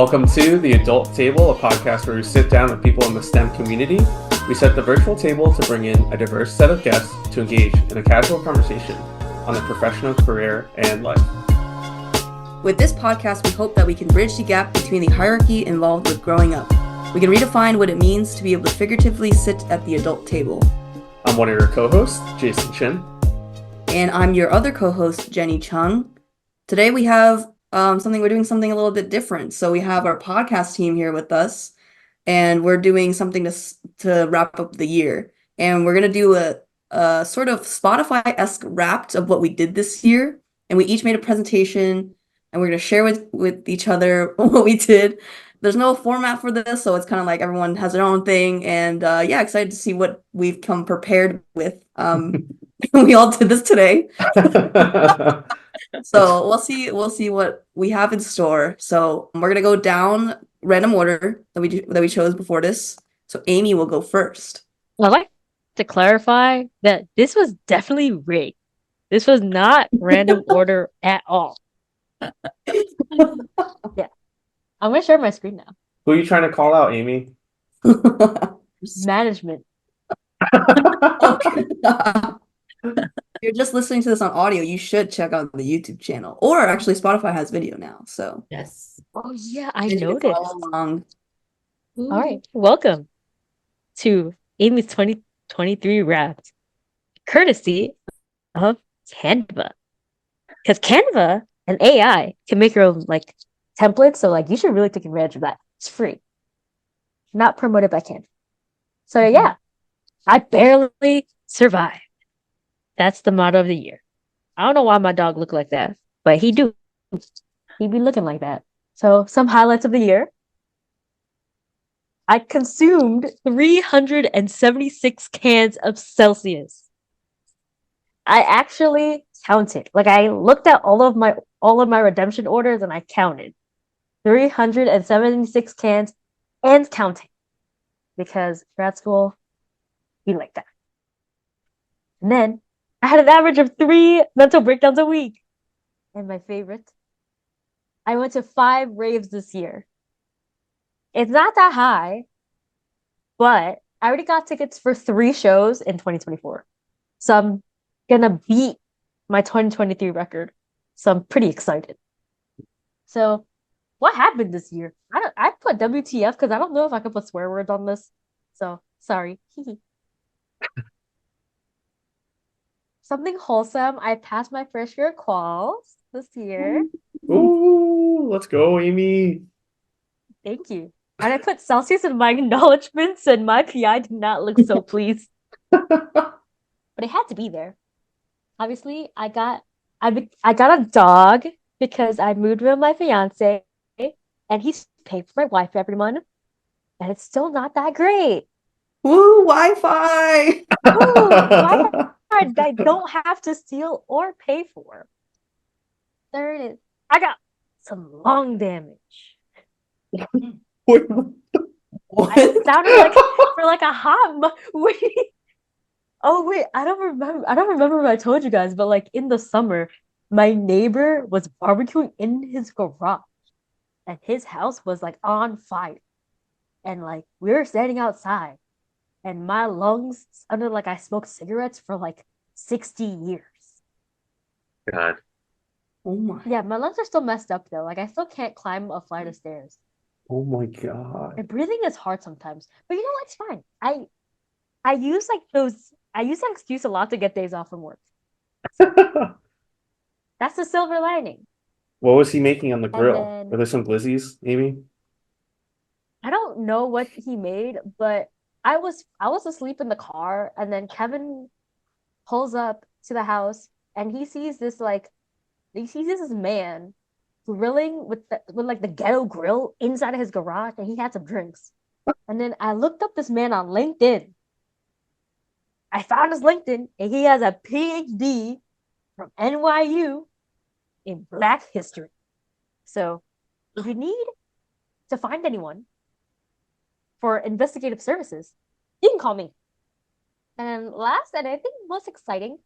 Welcome to The Adult Table, a podcast where we sit down with people in the STEM community. We set the virtual table to bring in a diverse set of guests to engage in a casual conversation on their professional career and life. With this podcast, we hope that we can bridge the gap between the hierarchy involved with growing up. We can redefine what it means to be able to figuratively sit at the adult table. I'm one of your co-hosts, Jason Chin. And I'm your other co-host, Jenny Chung. Today we have we're doing something a little bit different. So we have our podcast team here with us, and we're doing something to wrap up the year. And we're going to do a sort of Spotify-esque wrap of what we did this year. And we each made a presentation, and we're going to share with each other what we did. There's no format for this, so it's kind of like everyone has their own thing. And excited to see what we've come prepared with. We all did this today. So we'll see what we have in store. So we're gonna go down random order that we chose before this. So Amy will go first. I'd like to clarify that this was definitely rigged. This was not random order at all. Yeah. I'm gonna share my screen now. Who are you trying to call out, Amy? Management. If you're just listening to this on audio, you should check out the YouTube channel. Or actually Spotify has video now. So Yes. Oh yeah, I noticed. All right. Welcome to Amy's 2023 Wrapped, courtesy of Canva. Because Canva and AI can make your own templates, so you should really take advantage of that. It's free. Not promoted by Canva. So yeah, I barely survived. That's the motto of the year. I don't know why my dog looked like that, but he be looking like that. So some highlights of the year. I consumed 376 cans of Celsius. I actually counted. I looked at all of my redemption orders and I counted 376 cans and counting, because grad school be like that. And then I had an average of 3 mental breakdowns a week. And my favorite, I went to 5 raves this year. It's not that high, but I already got tickets for 3 shows in 2024. So I'm gonna beat my 2023 record. So I'm pretty excited. So what happened this year? I put WTF because I don't know if I could put swear words on this. So sorry. Something wholesome. I passed my first year quals this year. Ooh, let's go, Amy. Thank you. And I put Celsius in my acknowledgements, and my PI did not look so pleased. But it had to be there. Obviously, I got a dog because I moved with my fiance, and he's paid for my wife every month, and it's still not that great. Woo, Wi-Fi! Woo, Wi-Fi I don't have to steal or pay for. There it is. I got some lung damage. What? I sounded for a hot wait. Oh wait, I don't remember if I told you guys, but in the summer, my neighbor was barbecuing in his garage, and his house was on fire, and we were standing outside, and my lungs sounded like I smoked cigarettes for 60 years. God. Oh my. Yeah, my lungs are still messed up though. I still can't climb a flight of stairs. Oh my God. And breathing is hard sometimes. But you know what? It's fine. I use I use that excuse a lot to get days off from work. That's the silver lining. What was he making on the grill? Then, Were there some glizzies, Amy? I don't know what he made, but I was asleep in the car, and then Kevin pulls up to the house, and he sees this man grilling with the ghetto grill inside of his garage, and he had some drinks. And then I looked up this man on LinkedIn. I found his LinkedIn, and he has a PhD from NYU in Black history. So if you need to find anyone for investigative services, you can call me. And last, and I think most exciting,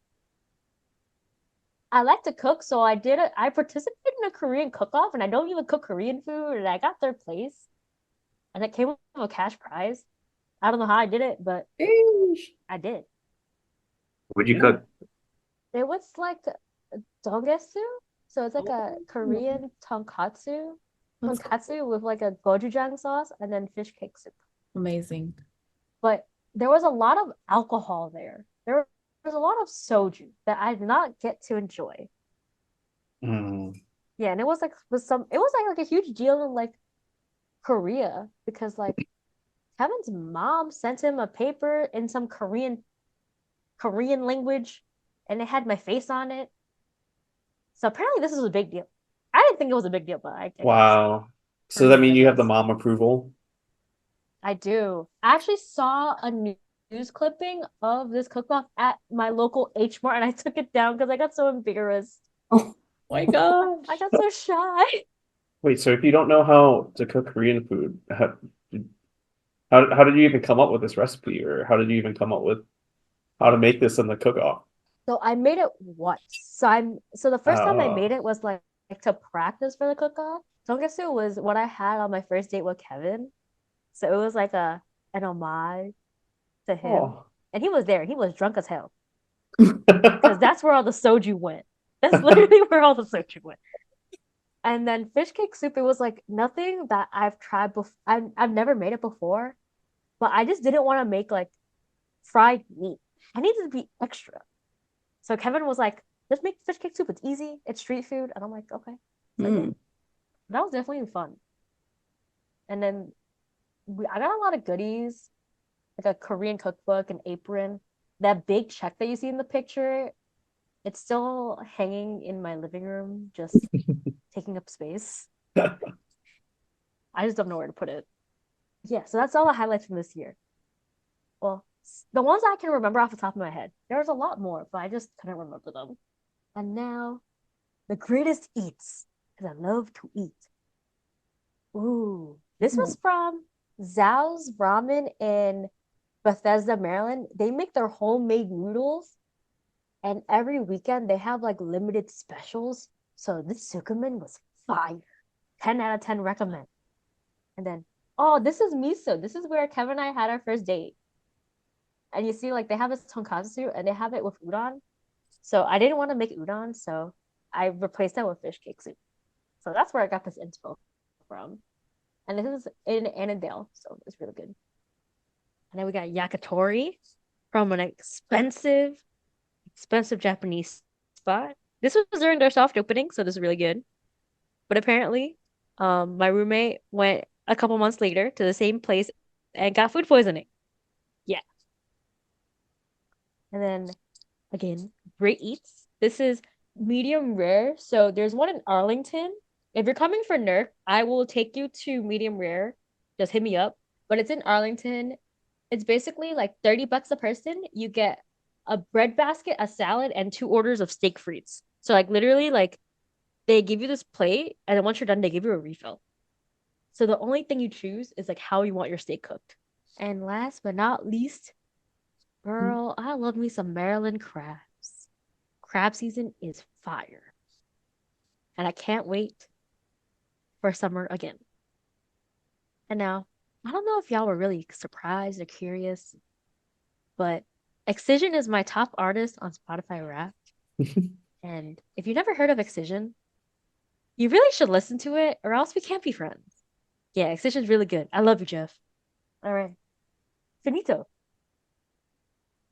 I like to cook, so I participated in a Korean cook-off, and I don't even cook Korean food, and I got third place, and it came with a cash prize. I don't know how I did it, but I did. What'd you cook? It was like dongetsu, so it's like a Korean tonkatsu with like a gochujang sauce, and then fish cake soup. Amazing. But there was a lot of alcohol there. There was a lot of soju that I did not get to enjoy. Mm. Yeah, and it was like like a huge deal in like Korea because like Kevin's mom sent him a paper in some Korean language, and it had my face on it. So apparently this was a big deal. I didn't think it was a big deal, but I guess. Wow. So that means you have the mom approval? I do. I actually saw a news clipping of this cook-off at my local H Mart, and I took it down because I got so embarrassed. Oh my gosh. I got so shy. Wait, so if you don't know how to cook Korean food, how did you even come up with this recipe, or how did you even come up with how to make this in the cook-off? So I made it once. So the first time I made it was like to practice for the cook-off. Tonkatsu was what I had on my first date with Kevin. So it was like an homage to him. Oh. And he was there. He was drunk as hell. Because that's where all the soju went. That's literally where all the soju went. And then fish cake soup, it was like nothing that I've tried before. I've never made it before, but I just didn't want to make like fried meat. I needed to be extra. So Kevin was like, just make fish cake soup. It's easy. It's street food. And I'm like, okay. So I did. That was definitely fun. And then I got a lot of goodies, like a Korean cookbook, an apron. That big check that you see in the picture, it's still hanging in my living room, just taking up space. I just don't know where to put it. Yeah, so that's all the highlights from this year. Well, the ones I can remember off the top of my head. There was a lot more, but I just couldn't remember them. And now, the greatest eats, because I love to eat. Ooh, this was from Zhao's Ramen in Bethesda, Maryland. They make their homemade noodles, and every weekend they have like limited specials. So this sukumen was fire. 10 out of 10 recommend. And then, oh, this is miso. This is where Kevin and I had our first date. And you see, like, they have this tonkatsu and they have it with udon. So I didn't want to make udon, so I replaced that with fish cake soup. So that's where I got this inspo from. And this is in Annandale, so it's really good. And then we got yakitori from an expensive Japanese spot. This was during their soft opening, so this is really good. But apparently, my roommate went a couple months later to the same place and got food poisoning. Yeah. And then, again, great eats. This is medium rare. So there's one in Arlington. If you're coming for Nerf, I will take you to medium rare. Just hit me up. But it's in Arlington. It's basically like $30 a person. You get a bread basket, a salad, and 2 orders of steak frites. So like literally like they give you this plate, and then once you're done, they give you a refill. So the only thing you choose is like how you want your steak cooked. And last but not least, girl, I love me some Maryland crabs. Crab season is fire. And I can't wait for summer again. And now, I don't know if y'all were really surprised or curious, but Excision is my top artist on Spotify Wrapped. And if you never heard of Excision, you really should listen to it, or else we can't be friends. Yeah, Excision's really good. I love you, Jeff. All right. Finito.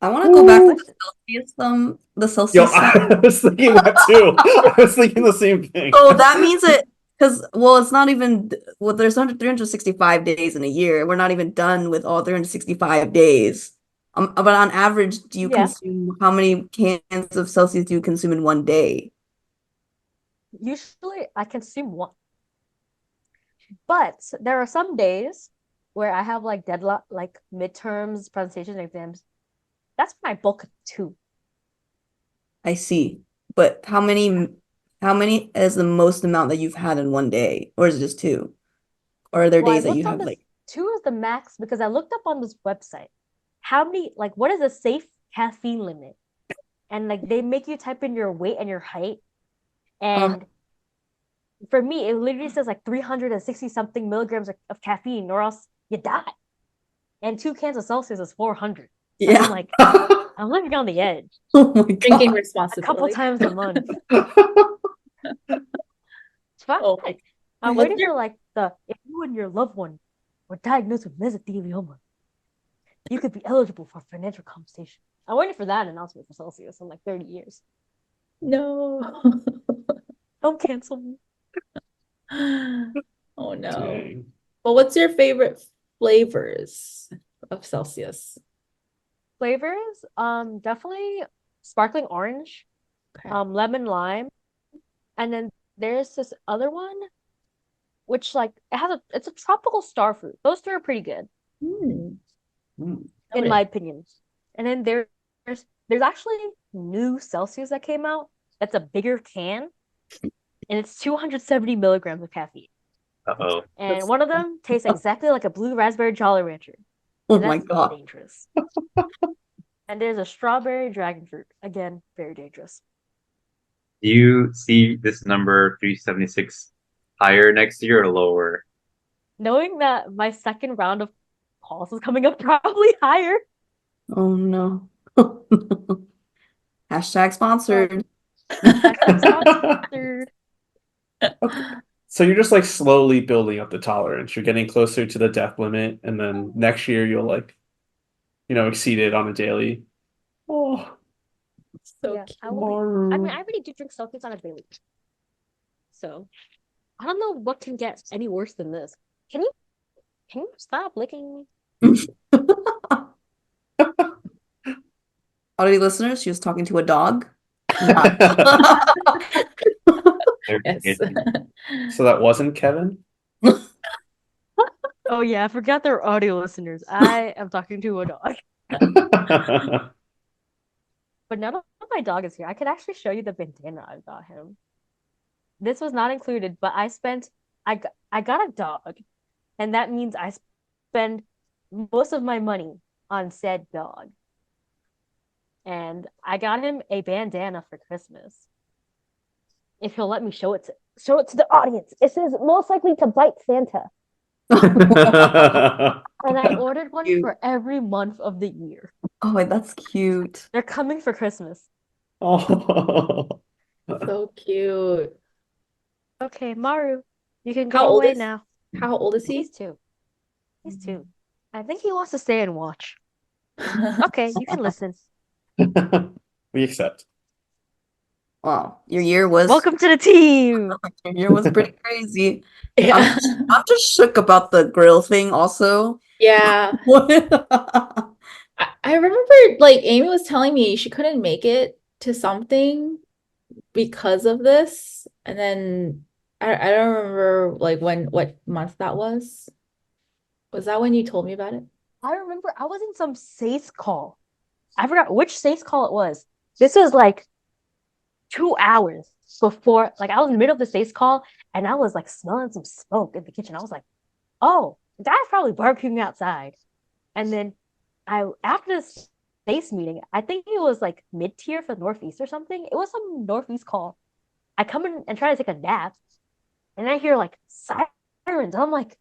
I want to go back to the Celsius. Yo, I was thinking that too. I was thinking the same thing. So that means it, because, well, it's not even, well, there's 365 days in a year. We're not even done with all 365 days. But on average, do you consume, how many cans of Celsius do you consume in one day? Usually I consume 1. But there are some days where I have like deadline, like midterms, presentations, exams. That's when I bulk 2. I see. But how many is the most amount that you've had in one day? Or is it just 2? Or are there days that you have like 2 is the max, because I looked up on this website how many, like, what is a safe caffeine limit? and like they make you type in your weight and your height, and for me, it literally says like 360 something milligrams of caffeine, or else you die. And 2 cans of Celsius is 400. So Yeah. I'm like, I'm living on the edge Oh my Drinking god. a responsibly. couple times a month. It's fine. Oh my- I'm What's waiting your- for like if you and your loved one were diagnosed with mesothelioma, you could be eligible for financial compensation. I'm waiting for that announcement for Celsius in like 30 years. No. Don't cancel me. Oh no. Dang. Well, what's your favorite flavors of Celsius? Flavors, definitely sparkling orange, Okay. lemon lime, and then there's this other one, which like it's a tropical star fruit. Those 3 are pretty good Hmm. Hmm. in my opinion. And then there's actually new Celsius that came out. That's a bigger can, and it's 270 milligrams of caffeine. Uh-oh. And That's- one of them tastes exactly like a blue raspberry Jolly Rancher. Oh And my that's god. dangerous. And there's a strawberry dragon fruit. Again, very dangerous. Do you see this number 376 higher next year or lower? Knowing that my second round of calls is coming up probably higher. Oh no. Hashtag sponsored. Hashtag sponsored. Okay. So you're just like slowly building up the tolerance. You're getting closer to the death limit, and then next year you'll like, exceed it on a daily. Oh, So Yeah, cute. I mean, I already do drink Celsius on a daily. So I don't know what can get any worse than this. Can you stop licking me? Audio listeners, she was talking to a dog. Yes. so that wasn't Kevin? Oh yeah, I forgot they're audio listeners. I am talking to a dog. But now that my dog is here, I could actually show you the bandana I got him. This was not included, but I got a dog, and that means I spend most of my money on said dog. And I got him a bandana for Christmas. If he'll let me show it to the audience. It says most likely to bite Santa. And I ordered one Cute. for every month of the year. Oh, wait, that's cute. They're coming for Christmas. Oh. So cute. Okay, Maru, you can How go old away is- now. How old is he? He's 2. He's 2. I think he wants to stay and watch. Okay, you can listen. We accept. Wow, your year was Welcome to the team. your year was pretty crazy. Yeah. I'm just shook about the grill thing also. Yeah. What? I remember like Amy was telling me she couldn't make it to something because of this. And then I don't remember like what month that was. Was that when you told me about it? I remember I was in some SACE call. I forgot which SACE call it was. This was like 2 hours before, like I was in the middle of the SACE call and I was like smelling some smoke in the kitchen. I was like, oh, the guy's probably barbecuing outside. And then after this SACE meeting, I think it was like mid-tier for Northeast or something. It was some Northeast call. I come in and try to take a nap and I hear like sirens. I'm like,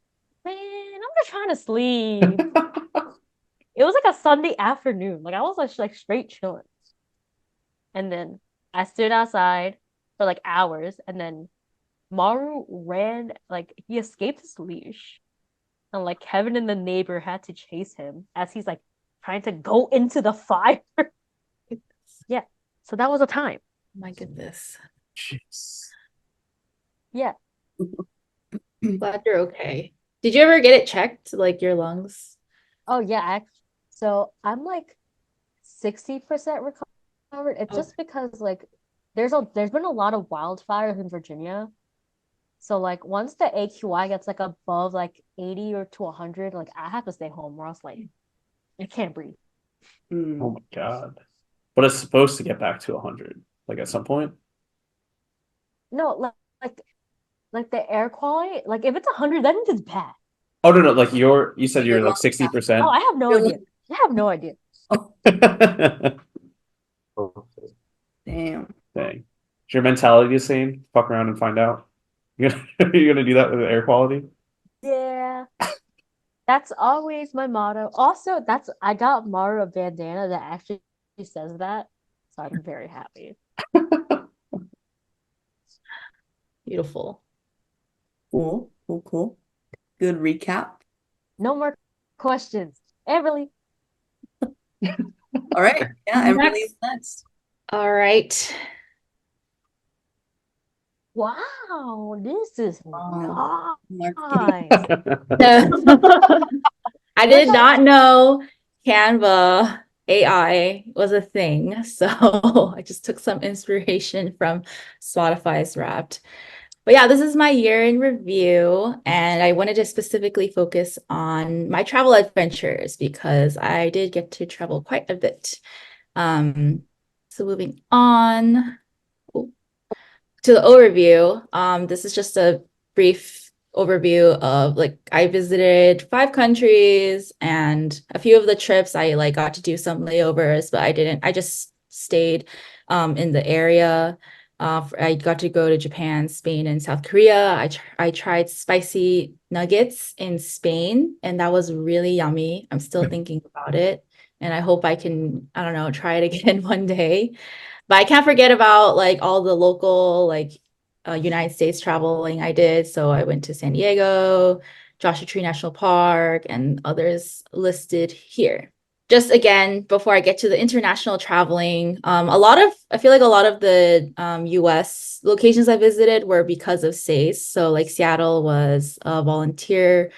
man, I'm just trying to sleep. It was like a Sunday afternoon. Like I was like straight chilling. And then I stood outside for like hours, and then Maru ran, like he escaped his leash. And like Kevin and the neighbor had to chase him as he's like trying to go into the fire. Yeah. So that was a time. My goodness. Jeez. Yeah. Glad you're okay. Did you ever get it checked, like your lungs? Oh yeah. So I'm like 60% recovered. It's just because like there's been a lot of wildfires in Virginia. So like once the AQI gets like above like 80 or to 100, like I have to stay home or else like I can't breathe. Mm. Oh my God. But it's supposed to get back to 100, like at some point. No, like the air quality, like if it's 100, then it's bad. Oh no, like you said you're like 60%. Oh, I have no Really? idea. I have no idea. Oh, Damn. Dang. Is your mentality the same? Fuck around and find out. You're gonna do that with air quality? Yeah. That's always my motto. Also, I got Maru a bandana that actually says that. So I'm very happy. Beautiful. Cool. Cool. Cool. Good recap. No more questions. Everly. All right. Yeah, Emberly's next. All right. Wow, this is Wow. nice. I did not know Canva AI was a thing, so I just took some inspiration from Spotify's Wrapped. But yeah, this is my year in review, and I wanted to specifically focus on my travel adventures because I did get to travel quite a bit. So moving on to the overview, this is just a brief overview of like I visited 5 countries, and a few of the trips I like got to do some layovers, but I just stayed in the area. I got to go to Japan, Spain, and South Korea. I tried spicy nuggets in Spain, and that was really yummy. I'm still thinking about it, and I hope I can, I don't know, try it again one day. But I can't forget about like all the local like United States traveling I did. So I went to San Diego, Joshua Tree National Park, and others listed here. Just again, before I get to the international traveling, I feel like a lot of the US locations I visited were because of SACE. So like Seattle was a volunteer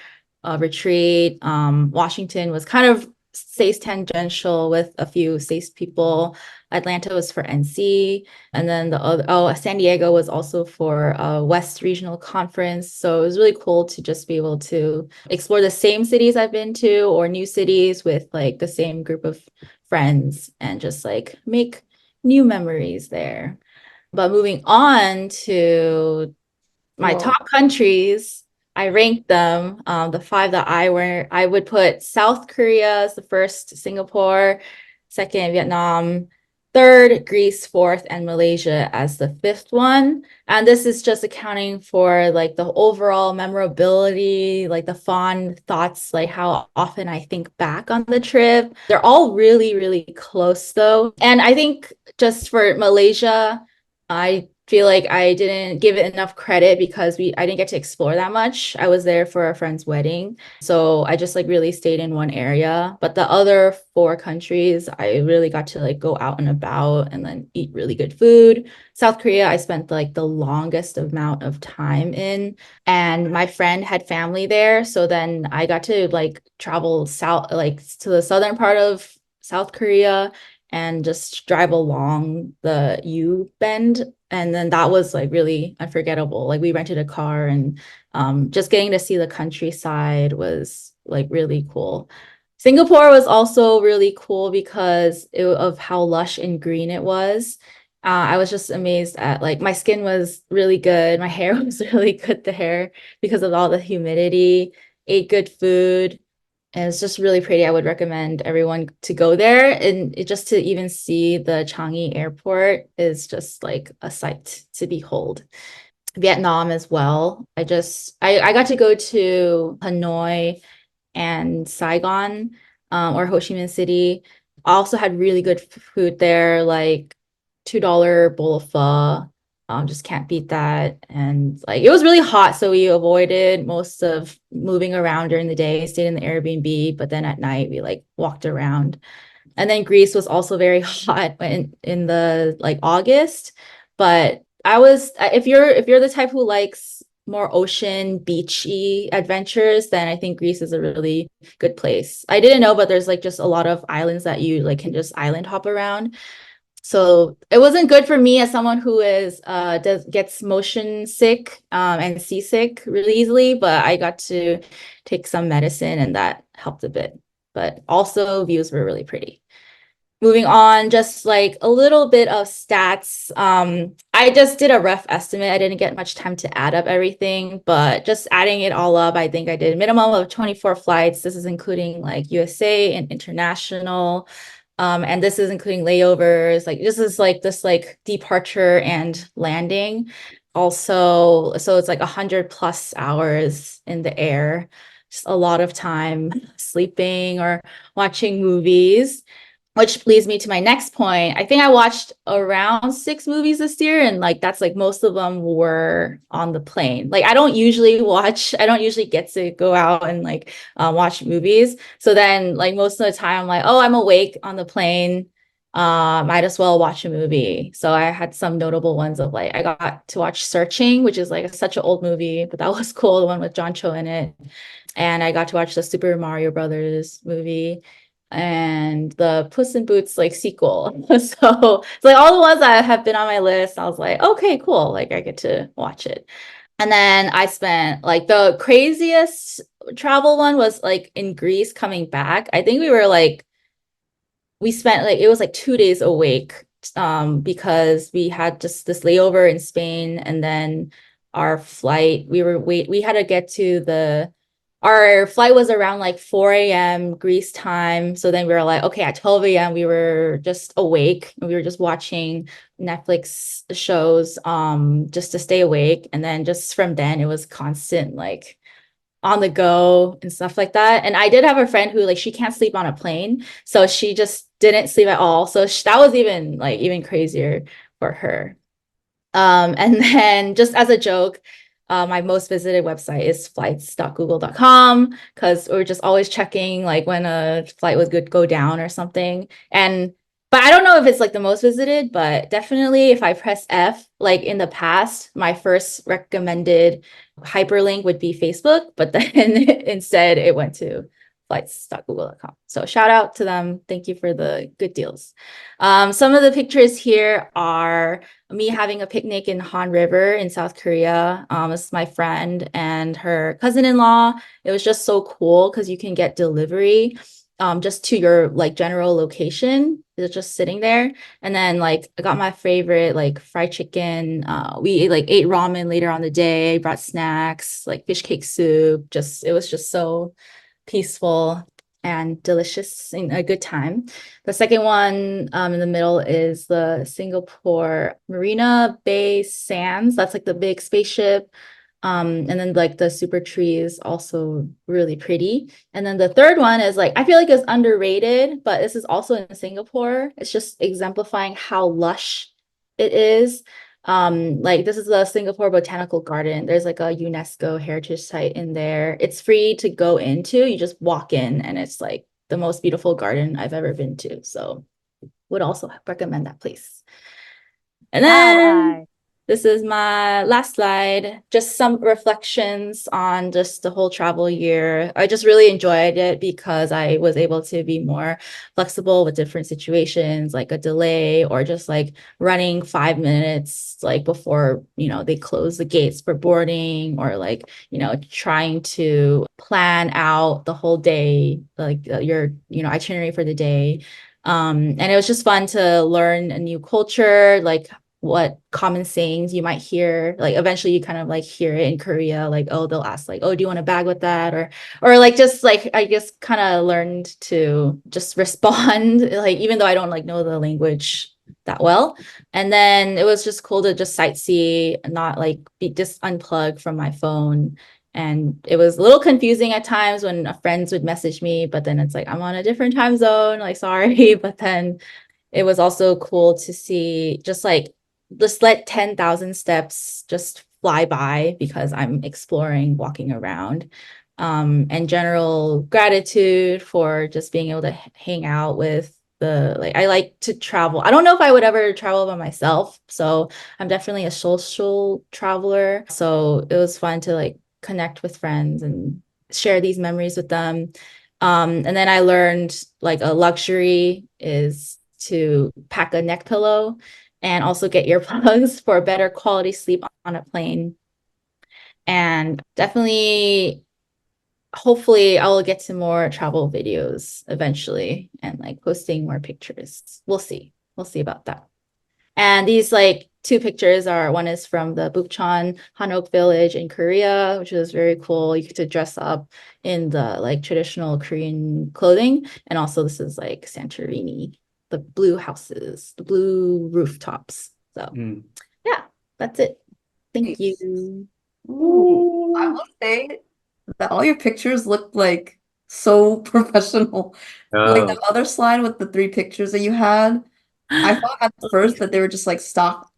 retreat. Washington was kind of SACE tangential with a few SACE people. Atlanta was for NC. And then San Diego was also for a West Regional Conference. So it was really cool to just be able to explore the same cities I've been to or new cities with like the same group of friends and just like make new memories there. But moving on to my Whoa. top countries, I ranked them. The 5 that I would put South Korea as the first, Singapore, second, Vietnam, third, Greece, fourth, and Malaysia as the 5th one. And this is just accounting for like the overall memorability, like the fond thoughts, like how often I think back on the trip. They're all really, really close though. And I think just for Malaysia, I feel like I didn't give it enough credit because I didn't get to explore that much. I was there for a friend's wedding. So I just like really stayed in one area. But the other 4 countries, I really got to like go out and about and then eat really good food. South Korea, I spent like the longest amount of time in, and my friend had family there. So then I got to like travel south, like to the southern part of South Korea and just drive along the U bend. And then that was like really unforgettable. Like we rented a car and just getting to see the countryside was like really cool. Singapore was also really cool because of how lush and green it was. I was just amazed at like my skin was really good. My hair was really good there because of all the humidity. Ate good food. And it's just really pretty. I would recommend everyone to go there. And just to even see the Changi airport is just like a sight to behold. Vietnam as well. I got to go to Hanoi and Saigon, or Ho Chi Minh City. I also had really good food there, like $2 bowl of pho. Just can't beat that. And like it was really hot, so we avoided most of moving around during the day, stayed in the Airbnb, but then at night we like walked around. And then Greece was also very hot in the like August. But if you're the type who likes more ocean beachy adventures, then I think Greece is a really good place. I didn't know, but there's like just a lot of islands that you like can just island hop around. So it wasn't good for me as someone who gets motion sick and seasick really easily, but I got to take some medicine and that helped a bit. But also views were really pretty. Moving on, just like a little bit of stats. I just did a rough estimate. I didn't get much time to add up everything, but just adding it all up, I think I did a minimum of 24 flights. This is including like USA and international. And this is including layovers. Like this like departure and landing. Also, so it's like 100+ hours in the air, just a lot of time sleeping or watching movies. Which leads me to my next point. I think I watched around 6 movies this year, and like that's like most of them were on the plane. Like I don't usually get to go out and like watch movies. So then like most of the time I'm like, oh, I'm awake on the plane. Might as well watch a movie. So I had some notable ones of like I got to watch Searching, which is like such an old movie, but that was cool, the one with John Cho in it. And I got to watch the Super Mario Brothers movie and the Puss in Boots like sequel. So it's like all the ones that have been on my list, I was like, okay, cool. Like I get to watch it. And then I spent like the craziest travel one was like in Greece coming back. I think we spent like it was like 2 days awake because we had just this layover in Spain and then our flight we had to get to our flight was around like 4 a.m. Greece time. So then we were like, okay, at 12 a.m. we were just awake and we were just watching Netflix shows just to stay awake. And then just from then it was constant like on the go and stuff like that. And I did have a friend who like she can't sleep on a plane, so she just didn't sleep at all. So that was even crazier for her. And then just as a joke, my most visited website is flights.google.com because we're just always checking like when a flight was good go down or something. But I don't know if it's like the most visited, but definitely if I press F, like in the past, my first recommended hyperlink would be Facebook, but then instead it went to flights.google.com. So shout out to them. Thank you for the good deals. Some of the pictures here are me having a picnic in Han River in South Korea. This is my friend and her cousin-in-law. It was just so cool because you can get delivery just to your like general location. It's just sitting there. And then like I got my favorite like fried chicken. We ate ramen later on the day, brought snacks, like fish cake soup. Just it was just so peaceful and delicious and a good time. The second one in the middle is the Singapore Marina Bay Sands. That's like the big spaceship. And then like the super tree is also really pretty. And then the third one is like, I feel like it's underrated, but this is also in Singapore. It's just exemplifying how lush it is. Like this is the Singapore Botanical Garden. There's like a UNESCO heritage site in there. It's free to go into. You just walk in and it's like the most beautiful garden I've ever been to. So would also recommend that place. And then this is my last slide, just some reflections on just the whole travel year. I just really enjoyed it because I was able to be more flexible with different situations, like a delay or just like running 5 minutes like before, they close the gates for boarding or like, trying to plan out the whole day, like your, itinerary for the day. And it was just fun to learn a new culture, like what common sayings you might hear. Like eventually you kind of like hear it in Korea, like, oh, they'll ask like, oh, do you want a bag with that? Or like just like I just kind of learned to just respond, like even though I don't like know the language that well. And then it was just cool to just sightsee and not like be just unplug from my phone. And it was a little confusing at times when friends would message me, but then it's like, I'm on a different time zone, like sorry. But then it was also cool to see just let 10,000 steps just fly by because I'm exploring, walking around. And general gratitude for just being able to hang out with I like to travel. I don't know if I would ever travel by myself. So I'm definitely a social traveler. So it was fun to like connect with friends and share these memories with them. And then I learned like a luxury is to pack a neck pillow and also get earplugs for better quality sleep on a plane. And definitely, hopefully, I will get to more travel videos eventually and like posting more pictures. We'll see. We'll see about that. And these like 2 pictures are one is from the Bukchon Hanok village in Korea, which was very cool. You get to dress up in the like traditional Korean clothing. And also this is like Santorini. the blue houses, the blue rooftops. So Mm. yeah, that's it. Thank Nice. you. Ooh, I will say that all your pictures look like so professional. Like the Oh, other slide with the 3 pictures that you had, I thought at first that they were just like stock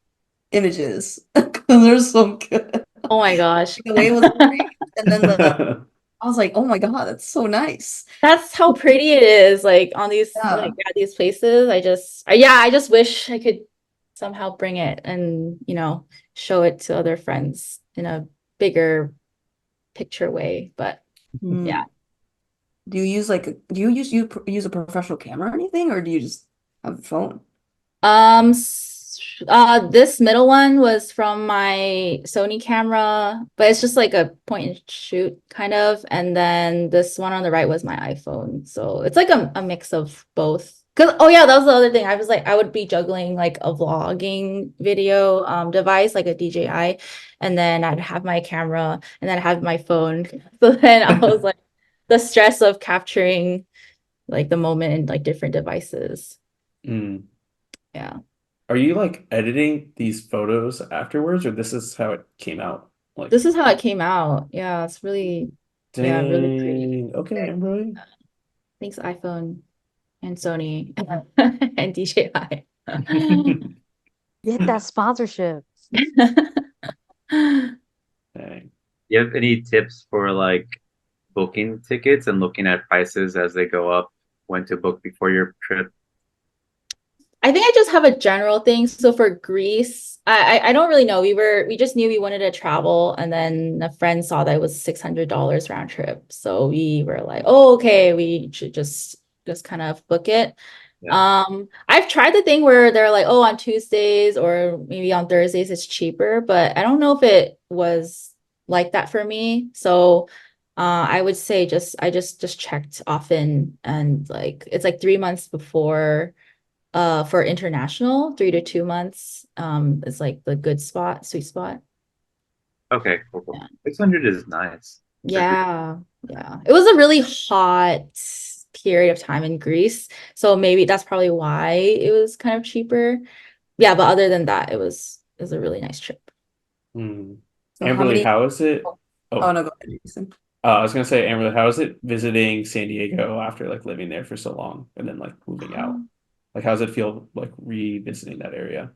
images because they're so good. Oh my gosh. The way it was framed, and then I was like, oh my God, that's so nice. That's how pretty it is, like on these Yeah. these places. I just wish I could somehow bring it and show it to other friends in a bigger picture way. But yeah. Hmm. Do you use use a professional camera or anything, or do you just have a phone? This middle one was from my Sony camera, but it's just like a point and shoot kind of. And then this one on the right was my iPhone. So it's like a mix of both. Cause oh yeah, that was the other thing. I was like, I would be juggling like a vlogging video device, like a DJI, and then I'd have my camera and then I'd have my phone. So then I was like the stress of capturing like the moment in like different devices. Mm. Yeah. Are you like editing these photos afterwards, or this is how it came out? Like, This is how it came out. Yeah, it's really, yeah, really pretty. dang. Okay, Emily. Thanks, iPhone and Sony and DJI. Get that sponsorship. Dang. do you have any tips for like booking tickets and looking at prices as they go up? When to book before your trip? I think I just have a general thing. So for Greece, I don't really know. We just knew we wanted to travel, and then a friend saw that it was $600 round trip. So we were like, oh, okay, we should just kind of book it. Yeah. I've tried the thing where they're like, oh, on Tuesdays or maybe on Thursdays it's cheaper, but I don't know if it was like that for me. So I would say I just checked often, and like it's like 3 months before for international, 3 to 2 months is like the good spot, sweet spot. Okay, cool, cool. Yeah. 600 is nice. For Greece. Yeah, yeah. It was a really hot period of time in Greece, so maybe that's probably why it was kind of cheaper. Yeah, but other than that, it was a really nice trip. Hmm. So how Amberly, many? how is it? Oh, Oh, no, go ahead, Jason. I was gonna say, Amberly, how is it visiting San Diego after like living there for so long and then like moving out? Um, Like, how does it feel like revisiting that area?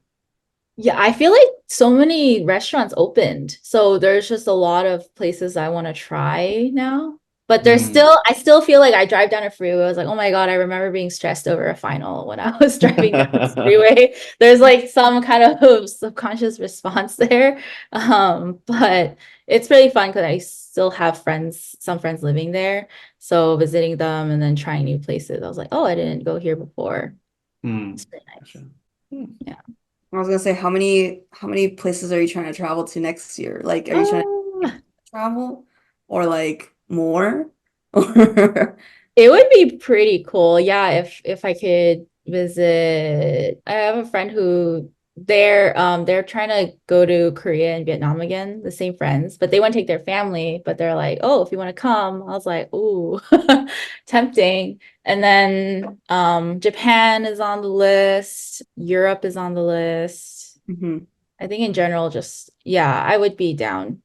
Yeah, I feel like so many restaurants opened. So there's just a lot of places I want to try now. But Mm. I still feel like I drive down a freeway. I was like, oh my God, I remember being stressed over a final when I was driving down this freeway. There's like some kind of subconscious response there. But it's really fun because I still have some friends living there. So visiting them and then trying new places. I was like, oh, I didn't go here before. Hmm. It's really nice. Gotcha. Hmm. Yeah. I was gonna say, how many places are you trying to travel to next year? Like, are you trying to Um, travel or like more? Or It would be pretty cool. Yeah, if I could visit. I have a friend who they're trying to go to Korea and Vietnam again, the same friends, but they want to take their family, but they're like, "Oh, if you want to come." I was like, "Ooh, tempting." And then Japan is on the list, Europe is on the list. Mhm. I think in general, just yeah, I would be down,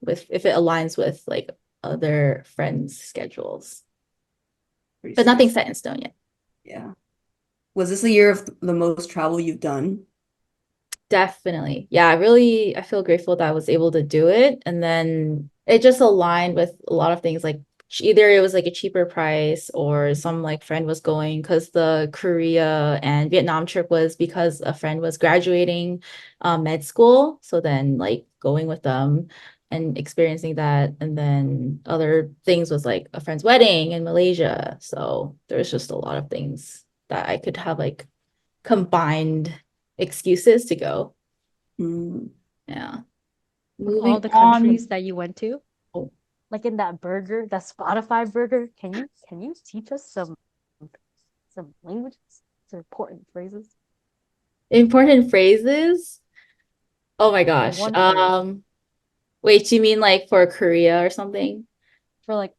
with if it aligns with like other friends' schedules. Pretty But nothing serious. set in stone yet. Yeah. Was this the year of the most travel you've done? Definitely. Yeah, I feel grateful that I was able to do it. And then it just aligned with a lot of things like either it was like a cheaper price or some like friend was going because the Korea and Vietnam trip was because a friend was graduating med school. So then like going with them and experiencing that. And then other things was like a friend's wedding in Malaysia. So there's just a lot of things that I could have like combined excuses to go. Mm. Yeah. From all Moving the on. countries that you went to, Oh, like in that burger, that Spotify burger, can you teach us some languages, some important phrases? important phrases. Oh my gosh. One phrase Wait, do you mean like for Korea or something? for like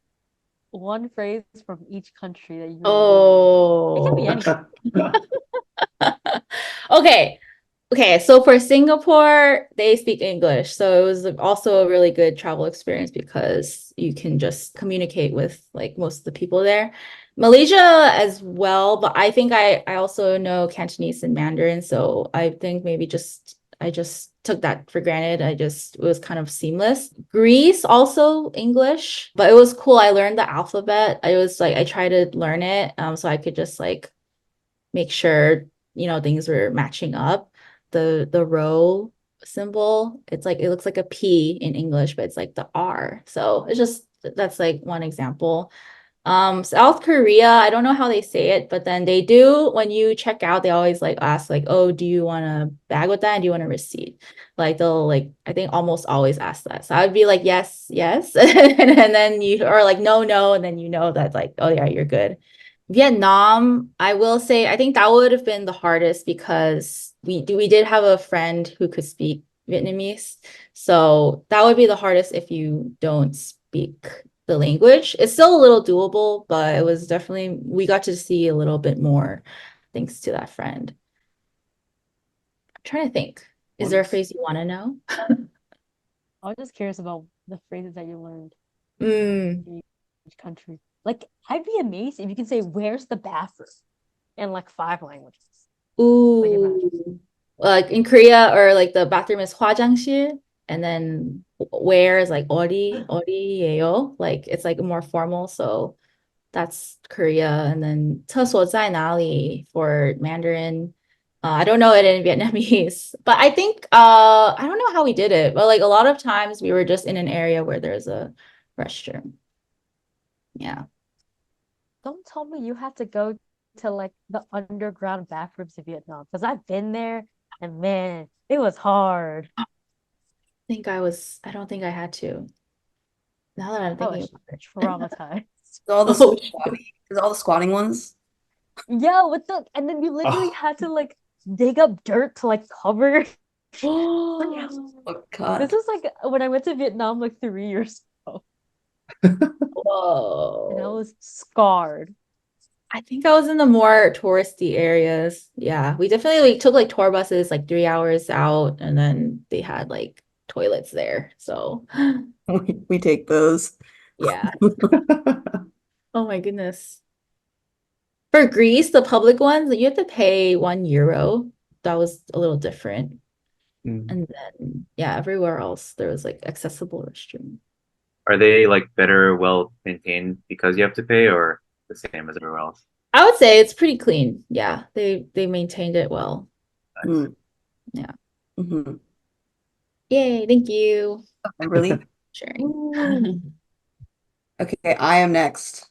one phrase from each country that you remember. It can be Oh, anything. Okay. Okay, so for Singapore, they speak English. So it was also a really good travel experience because you can just communicate with like most of the people there. Malaysia as well, but I think I also know Cantonese and Mandarin, so I think maybe just I just took that for granted. It was kind of seamless. Greece also English, but it was cool. I learned the alphabet. I was like I tried to learn it so I could just like make sure things were matching up. The row symbol, it's like it looks like a P in English, but it's like the R. So it's just that's like one example. South Korea, I don't know how they say it, but then they do when you check out, they always like ask like, oh, do you want a bag with that? And do you want a receipt? Like they'll like I think almost always ask that. So I would be like, yes, yes. And then you or like no, no, and then that like, oh yeah, you're good. Vietnam, I will say, I think that would have been the hardest because we did have a friend who could speak Vietnamese. So that would be the hardest if you don't speak the language. It's still a little doable, but it was definitely we got to see a little bit more thanks to that friend. I'm trying to think. Is there a phrase you want to know? I was just curious about the phrases that you learned Mm. in each country. Like, I'd be amazed if you can say, "Where's the bathroom?" in like 5 languages. Like, imagine. Ooh. Like in Korea, or like the bathroom is 화장실, and then where is like 어디예요? Like it's like more formal, so that's Korea. And then 厕所在哪里 for Mandarin. I don't know it in Vietnamese, but I think I don't know how we did it, but like a lot of times we were just in an area where there's a restroom. Yeah. Don't tell me you had to go to like the underground bathrooms in Vietnam because I've been there and man, it was hard. I don't think I had to. Now that I'm I thinking was about it. traumatized. All the Oh, squatting, is all the squatting ones. Yeah, and then you literally Oh, had to like dig up dirt to like cover. Oh This God. was like when I went to Vietnam like 3 years ago, and I whoa. was scarred. I think I was in the more touristy areas. Yeah, we definitely like took like tour buses like 3 hours out, and then they had like toilets there. So We take those. yeah. Oh my goodness. For Greece, the public ones, you have to pay €1. That was a little different. mm. And then yeah, everywhere else there was like accessible restroom. Are they like better, well maintained because you have to pay, or the same as everywhere else? I would say it's pretty clean. Yeah, they maintained it well. Nice. Mm. Yeah. Hmm. Yay, thank you Oh, really? sharing. Ooh. Okay, I am next.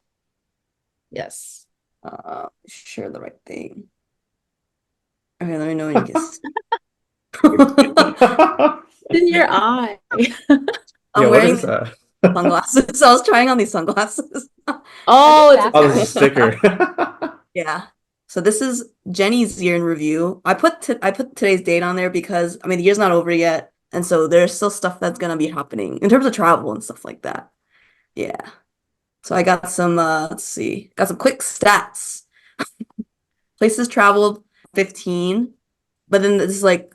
Yes. Share the right thing. Okay, let me know when you guess. In your eye. I'm Yeah, what wearing is these that? sunglasses. I was trying on these sunglasses. Oh, it's a Back Oh, this is a sticker. Yeah. So this is Jenny's year in review. I put today's date on there because I mean the year's not over yet, and so there's still stuff that's gonna be happening in terms of travel and stuff like that. Yeah. So I got some let's see, got some quick stats. Places traveled 15, but then this is like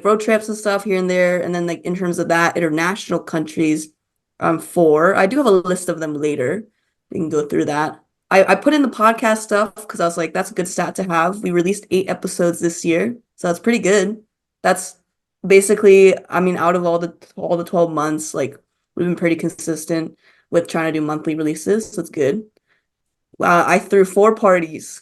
road trips and stuff here and there, and then like in terms of that, international countries, 4. I do have a list of them later. We can go through that. I put in the podcast stuff because I was like, that's a good stat to have. We released 8 episodes this year, so that's pretty good. That's basically, I mean, out of all the 12 months, like we've been pretty consistent with trying to do monthly releases, so it's good. I threw 4 parties.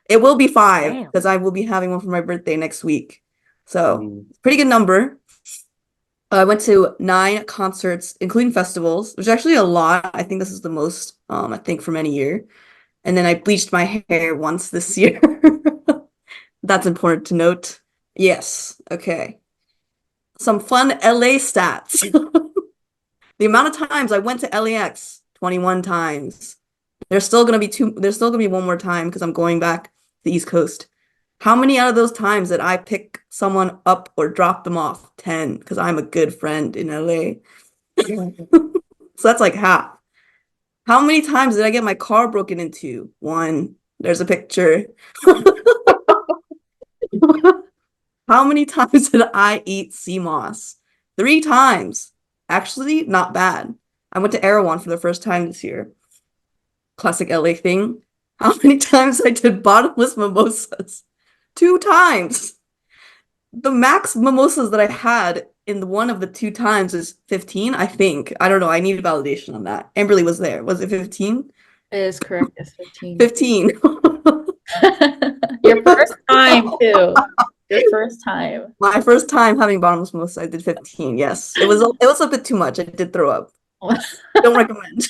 It will be 5 Damn. because I will be having one for my birthday next week. So, Mm. pretty good number. I went to 9 concerts, including festivals, which is actually a lot. I think this is the most, I think, from any year. And then I bleached my hair once this year. That's important to note. Yes. Okay. Some fun LA stats. The amount of times I went to LAX, 21 times. There's still gonna be one more time because I'm going back to the East Coast. How many out of those times did I pick someone up or drop them off? 10, because I'm a good friend in LA. So that's like half. How many times did I get my car broken into? 1. There's a picture. How many times did I eat sea moss? 3 times. Actually, not bad. I went to Erewhon for the first time this year. Classic LA thing. How many times I did bottomless mimosas? 2 times. The max mimosas that I had in one of the 2 times is 15, I think. I don't know. I need validation on that. Amberly was there. Was it 15? It is correct. It's 15. 15. Your first time too. Your first time. My first time having bottomless mimosa, I did 15. Yes. It was a bit too much. I did throw up. Don't recommend.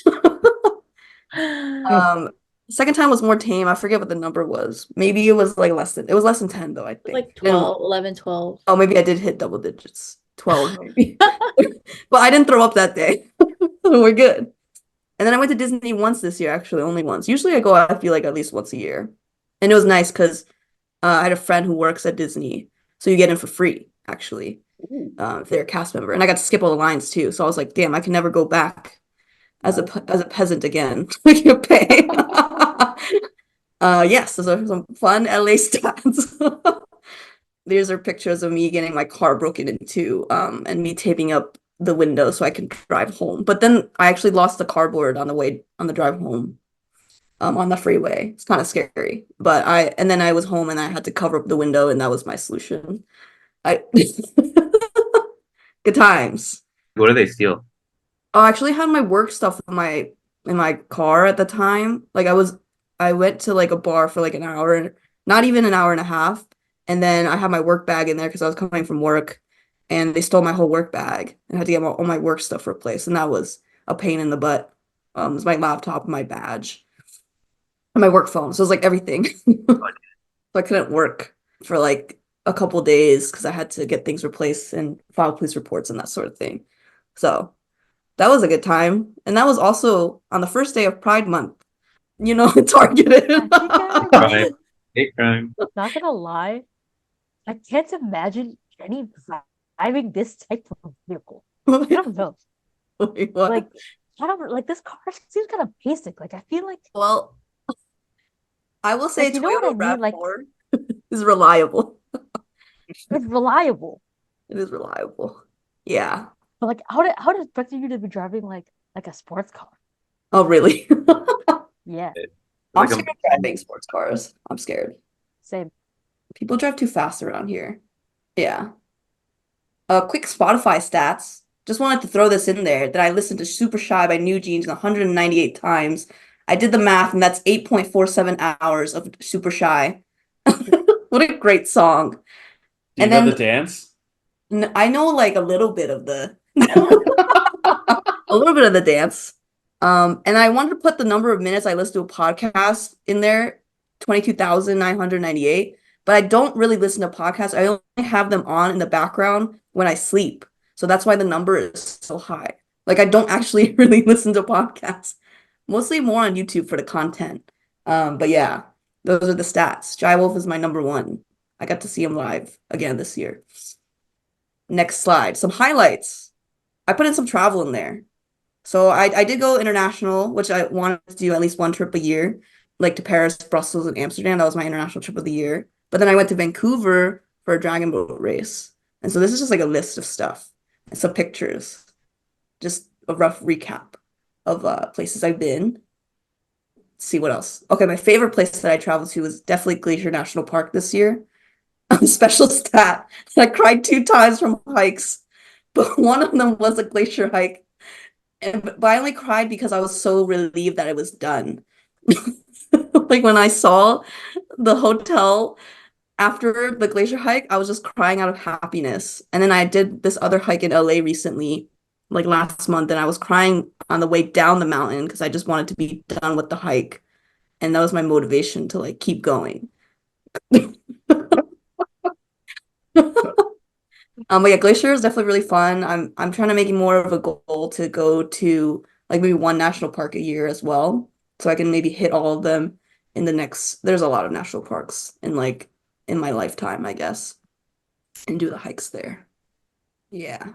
Second time was more tame. I forget what the number was. Maybe it was like it was less than 10 though, I think. Like 12, 11, 12. Oh, maybe I did hit double digits. 12 maybe. But I didn't throw up that day. We're good. And then I went to Disney once this year, actually, only once. Usually I go, I feel like at least once a year. And it was nice because I had a friend who works at Disney. So you get in for free, actually, if they're a cast member. And I got to skip all the lines too. So I was like, damn, I can never go back as a peasant again. We can pay. Yes, those are some fun LA stats. These are pictures of me getting my car broken into, and me taping up the window so I can drive home. But then I actually lost the cardboard on the drive home, on the freeway. It's kind of scary. And then I was home and I had to cover up the window, and that was my solution. Good times. What do they steal? Oh, I actually had my work stuff in my car at the time. Like I went to like a bar for like an hour, not even an hour and a half, and then I had my work bag in there because I was coming from work, and they stole my whole work bag and I had to get all my work stuff replaced, and that was a pain in the butt. It was my laptop, my badge, and my work phone. So it was like everything. So I couldn't work for like a couple days because I had to get things replaced and file police reports and that sort of thing. So that was a good time. And that was also on the first day of Pride Month. Targeted. Crime. Hate crime. Not gonna lie, I can't imagine Jenny driving this type of vehicle. I don't know. Wait, what? Like, I don't like this car seems kind of basic. Like, I feel like Well, I will say Like, you know what I Toyota mean? Like- RAV4 is reliable. it's reliable. It is reliable. Yeah. But like, I would expect you to be driving like a sports car. Oh, really? Yeah, I'm Like a- scared of driving sports cars. I'm scared. same. People drive too fast around here. Yeah. Quick Spotify stats. Just wanted to throw this in there that I listened to Super Shy by New Jeans 198 times. I did the math, and that's 8.47 hours of Super Shy. What a great song. Do you And know then- the dance? I know like a little bit of the dance. And I wanted to put the number of minutes I listen to a podcast in there, 22,998. But I don't really listen to podcasts. I only have them on in the background when I sleep. So that's why the number is so high. Like I don't actually really listen to podcasts. Mostly more on YouTube for the content. But yeah, those are the stats. Jai Wolf is my number one. I got to see him live again this year. Next slide. Some highlights. I put in some travel in there. So I did go international, which I wanted to do at least one trip a year, like to Paris, Brussels, and Amsterdam. That was my international trip of the year. But then I went to Vancouver for a dragon boat race. And so this is just like a list of stuff and some pictures. Just a rough recap of places I've been. Let's see what else. Okay, my favorite place that I traveled to was definitely Glacier National Park this year. Special stat. I cried 2 times from hikes, but one of them was a glacier hike. But I only cried because I was so relieved that it was done. Like when I saw the hotel after the glacier hike, I was just crying out of happiness. And then I did this other hike in LA recently, like last month, and I was crying on the way down the mountain because I just wanted to be done with the hike. And that was my motivation to like keep going. But yeah, Glacier is definitely really fun. I'm trying to make it more of a goal to go to like maybe one national park a year as well. So I can maybe hit all of them there's a lot of national parks in my lifetime, I guess. And do the hikes there. Yeah.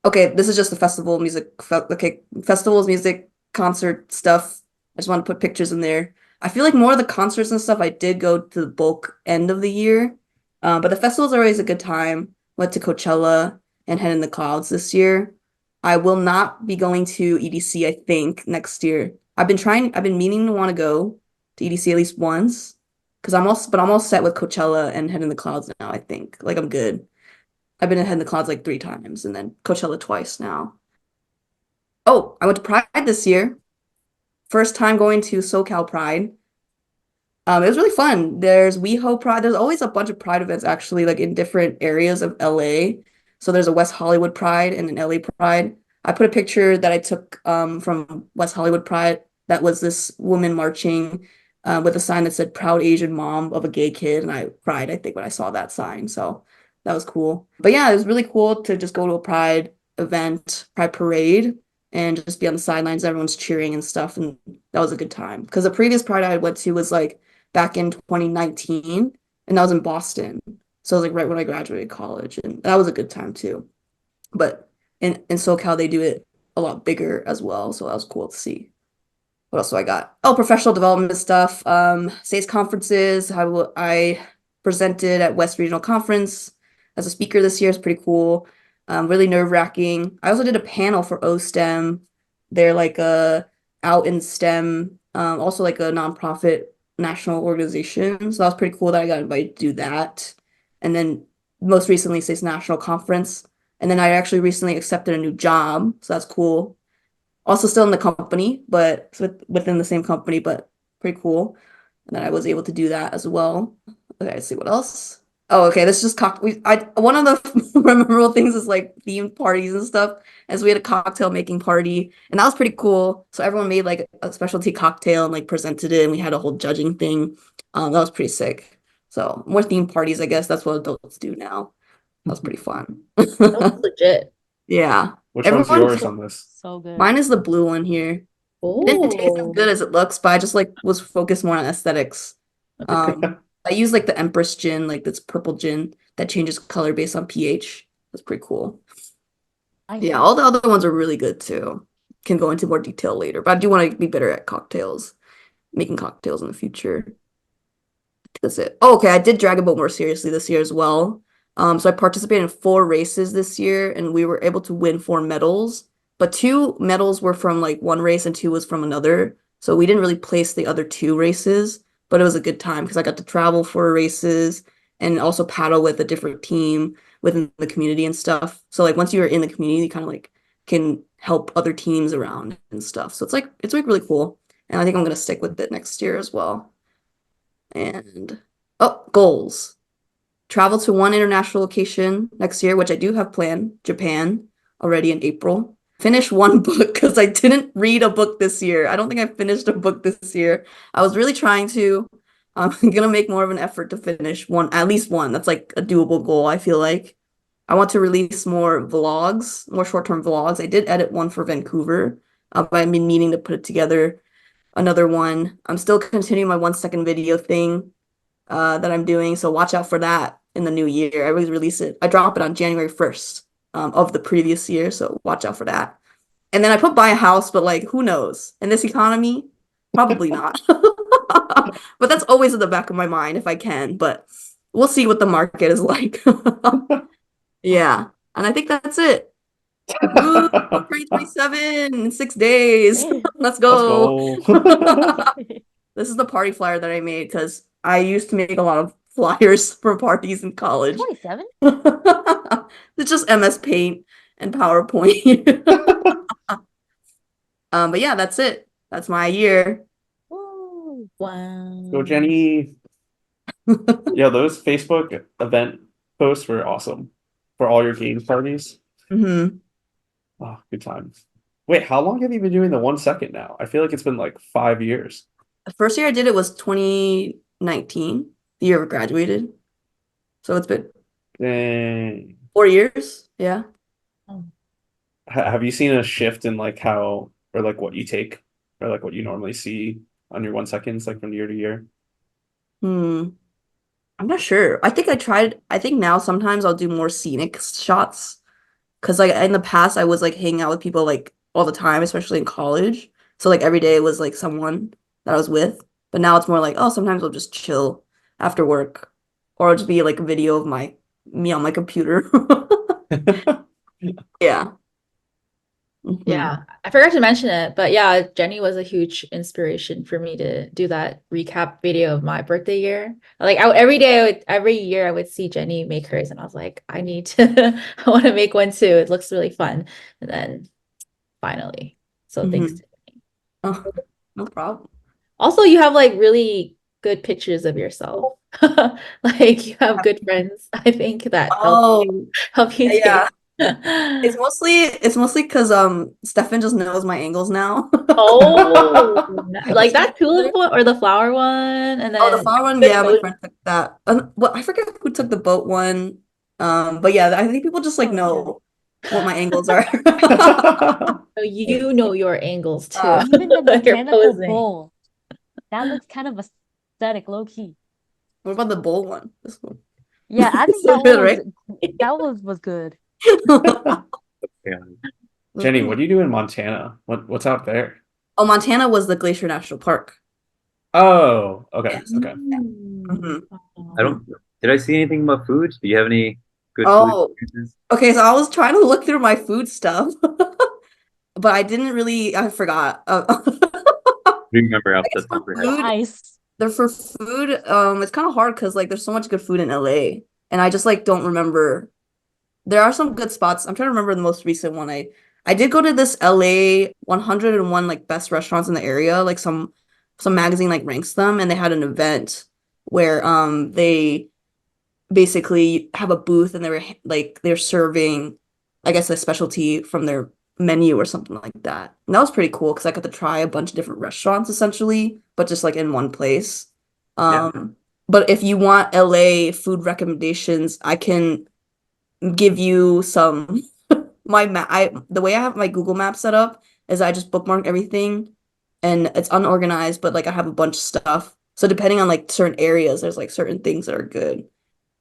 Okay, this is just the festivals, music, concert stuff. I just want to put pictures in there. I feel like more of the concerts and stuff, I did go to the bulk end of the year. But the festivals are always a good time. Went to Coachella and Head in the Clouds this year. I will not be going to EDC, I think, next year. I've been meaning to want to go to EDC at least once. But I'm all set with Coachella and Head in the Clouds now, I think. Like I'm good. I've been to Head in the Clouds like 3 times and then Coachella twice now. Oh, I went to Pride this year. First time going to SoCal Pride. It was really fun. There's WeHo Pride. There's always a bunch of Pride events actually, like in different areas of LA. So there's a West Hollywood Pride and an LA Pride. I put a picture that I took from West Hollywood Pride. That was this woman marching with a sign that said "Proud Asian Mom of a Gay Kid," and I cried, I think, when I saw that sign. So that was cool. But yeah, it was really cool to just go to a Pride event, Pride parade, and just be on the sidelines. Everyone's cheering and stuff, and that was a good time. Because the previous Pride I went to was like back in 2019, and that was in Boston. So it was like right when I graduated college, and that was a good time too. But in SoCal, they do it a lot bigger as well, so that was cool to see. What else do I got? Oh, professional development stuff. SACE conferences. I presented at West Regional Conference as a speaker this year. It's pretty cool. Really nerve-wracking. I also did a panel for OSTEM. They're like a out in STEM, also like a nonprofit national organization. So that was pretty cool that I got invited to do that. And then most recently, SACE National Conference. And then I actually recently accepted a new job, so that's cool. Also still in the company, but within the same company, but pretty cool. And then I was able to do that as well. Okay, let's see what else. Oh, okay. This is just one of the memorable things is like themed parties and stuff. As we had a cocktail making party, and that was pretty cool. So everyone made like a specialty cocktail and like presented it, and we had a whole judging thing. That was pretty sick. So more themed parties, I guess that's what adults do now. That was pretty fun. That's legit. Yeah. Which one's Everyone, yours on this? So good. mine is the blue one here. It didn't taste as good Oh, as it looks, but I just like was focused more on aesthetics. I use like the Empress gin, like this purple gin that changes color based on pH. That's pretty cool. Yeah, all the other ones are really good too. Can go into more detail later, but I do want to be better at cocktails, making cocktails in the future. That's it. Oh, okay. I did Dragon Boat more seriously this year as well. So I participated in 4 races this year, and we were able to win 4 medals. But 2 medals were from like one race, and 2 was from another. So we didn't really place the other 2 races, but it was a good time because I got to travel 4 races and also paddle with a different team within the community and stuff. So like once you're in the community, you kind of like can help other teams around and stuff. So it's like really cool. And I think I'm gonna stick with it next year as well. And oh, goals. Travel to one international location next year, which I do have planned, Japan, already in April. Finish one book because I didn't read a book this year. I don't think I finished a book this year. I was really trying to. I'm gonna make more of an effort to finish one, at least one. That's like a doable goal, I feel like. I want to release more vlogs, more short-term vlogs. I did edit one for Vancouver, but I've been meaning to put it together. Another one. I'm still continuing my 1 second video thing that I'm doing. So watch out for that in the new year. I always release it. I drop it on January 1st of the previous year. So watch out for that. And then I put buy a house, but like, who knows? In this economy, probably not. But that's always in the back of my mind if I can. But we'll see what the market is like. Yeah. And I think that's it. Woo! 337 in 6 days. Let's Let's go. go. This is the party flyer that I made because I used to make a lot of flyers for parties in college. 27? It's just MS Paint and PowerPoint. But yeah, that's it. That's my year. Woo. wow. So Jenny, yeah, those Facebook event posts were awesome for all your game parties. hmm Oh, good times. Wait, how long have you been doing the 1 second now? I feel like it's been like 5 years. The first year I did it was 2019, the year I graduated. So it's been Dang. 4 years. Yeah. Have you seen a shift in like how or like what you take or like what you normally see on your 1 seconds like from year to year? Hmm. I'm not sure. I think now sometimes I'll do more scenic shots. Because like in the past I was like hanging out with people like all the time, especially in college. So like every day was like someone that I was with. But now it's more like, oh, sometimes I'll just chill after work, or it'll just be like a video of me on my computer. Yeah. Mhm. Yeah, I forgot to mention it, but yeah, Jenny was a huge inspiration for me to do that recap video of my birthday year. Like every year I would see Jenny make hers, and I was like, I need to, I want to make one too. It looks really fun. And then finally, so thanks Mhm. to Oh, no problem. Also, you have like really good pictures of yourself. Like you have good friends, I think that Oh, help you yeah. take. It's mostly because Stefan just knows my angles now. Oh, like So that tulip one or the flower one, and oh, the then flower one, good yeah, my emoji. friend took that. Well, I forget who took the boat one. But yeah, I think people just like Oh, yeah. know what my angles are. So you know your angles too. Even the You're mechanical posing. bowl. That looks kind of aesthetic, low key. What about the bowl one? This one. Yeah, I think So that good, one right? was good. Yeah. Jenny, what do you do in Montana? What's out there? Oh, Montana was the Glacier National Park. Oh, okay, Yes. okay. Mhm. I don't. Did I see anything about food? Do you have any good food Oh, experiences? okay. So I was trying to look through my food stuff, but I didn't really. I forgot. Do you remember off I the guess for top of your head? The food, ice. for food, it's kind of hard because like there's so much good food in LA, and I just like don't remember. There are some good spots. I'm trying to remember the most recent one. I did go to this LA 101 like best restaurants in the area. Like some magazine like ranks them, and they had an event where they basically have a booth and they're serving, I guess, a specialty from their menu or something like that. And that was pretty cool because I got to try a bunch of different restaurants essentially, but just like in one place. Yeah. But if you want LA food recommendations, I can give you some the way I have my Google Maps set up is I just bookmark everything and it's unorganized, but like I have a bunch of stuff. So depending on like certain areas, there's like certain things that are good.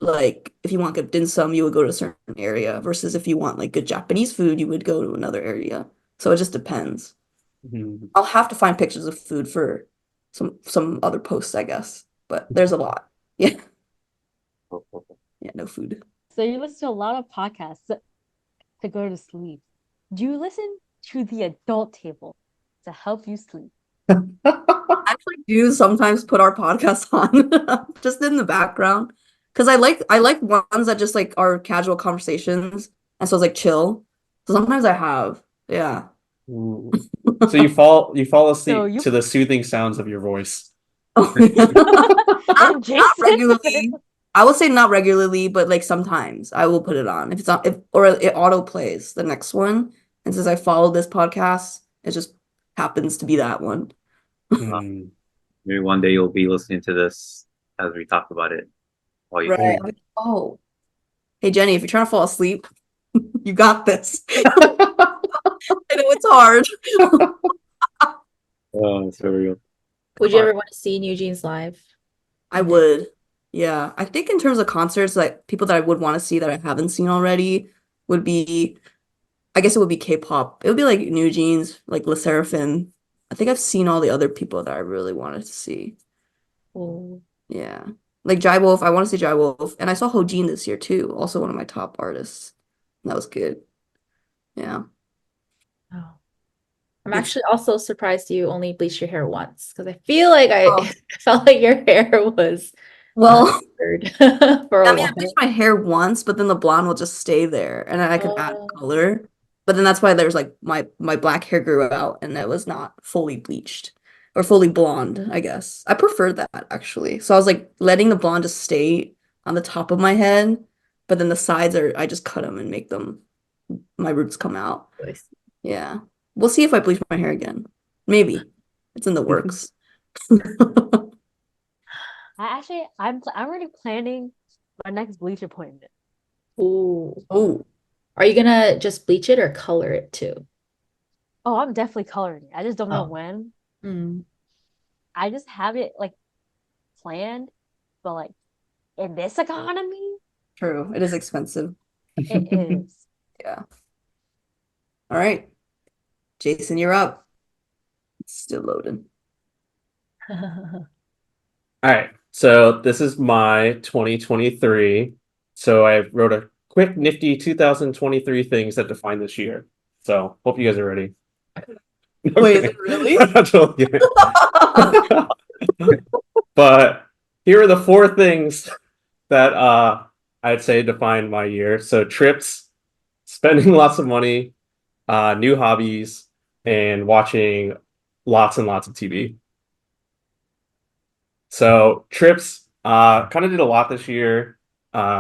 Like if you want good dim sum, you would go to a certain area versus if you want like good Japanese food, you would go to another area. So it just depends. Mhm. I'll have to find pictures of food for some other posts, I guess. But there's a lot. Yeah. Yeah, no food. So you listen to a lot of podcasts to go to sleep. Do you listen to the adult table to help you sleep? I actually do sometimes put our podcast on just in the background because I like ones that just like are casual conversations and so it's like chill. So sometimes I have, yeah. Ooh. So you fall So asleep you to the soothing sounds of your voice. and Not Jason. regularly. I would say not regularly, but like sometimes I will put it on if it's on if or it auto plays the next one. And since I follow this podcast, it just happens to be that one. Hmm. Maybe one day you'll be listening to this as we talk about it while you Right. sleep. I'm like, oh, hey Jenny, if you're trying to fall asleep, you got this. I know it's hard. Oh, so real. Would you ever want to see New Jeans live? I would. Yeah. I think in terms of concerts, like people that I would want to see that I haven't seen already would be, I guess it would be K-pop. It would be like New Jeans, like Le Sserafim. I think I've seen all the other people that I really wanted to see. Oh, Yeah. Like Jai Wolf, I want to see Jai Wolf. And I saw Hojin this year too, also one of my top artists. That was good. Yeah. oh. I'm It's actually also surprised you only bleached your hair once because I feel like I oh, felt like your hair was well, weird for a I mean, I while. bleached my hair once, but then the blonde will just stay there, and then I could add Oh, color. But then that's why there's like my black hair grew out, and it was not fully bleached or fully blonde, I guess. I prefer that actually. So I was like letting the blonde just stay on the top of my head, but then the sides I just cut them and make them my roots come out. nice. Yeah, we'll see if I bleach my hair again. Maybe it's in the works. I'm already planning my next bleach appointment. Ooh. Oh, Are you gonna just bleach it or color it too? Oh, I'm definitely coloring it. I just don't know Oh. when. Mm. I just have it like planned, but like in this economy, true. It is expensive. it is. Yeah. All right. Jason, you're up. It's still loading. All right. So this is my 2023. So I wrote a quick nifty 2023 things that define this year. So hope you guys are ready. Wait, is Okay. it really? I'm totally kidding. But here are the four things that I'd say define my year. So trips, spending lots of money, new hobbies, and watching lots and lots of TV. So trips, kind of did a lot this year.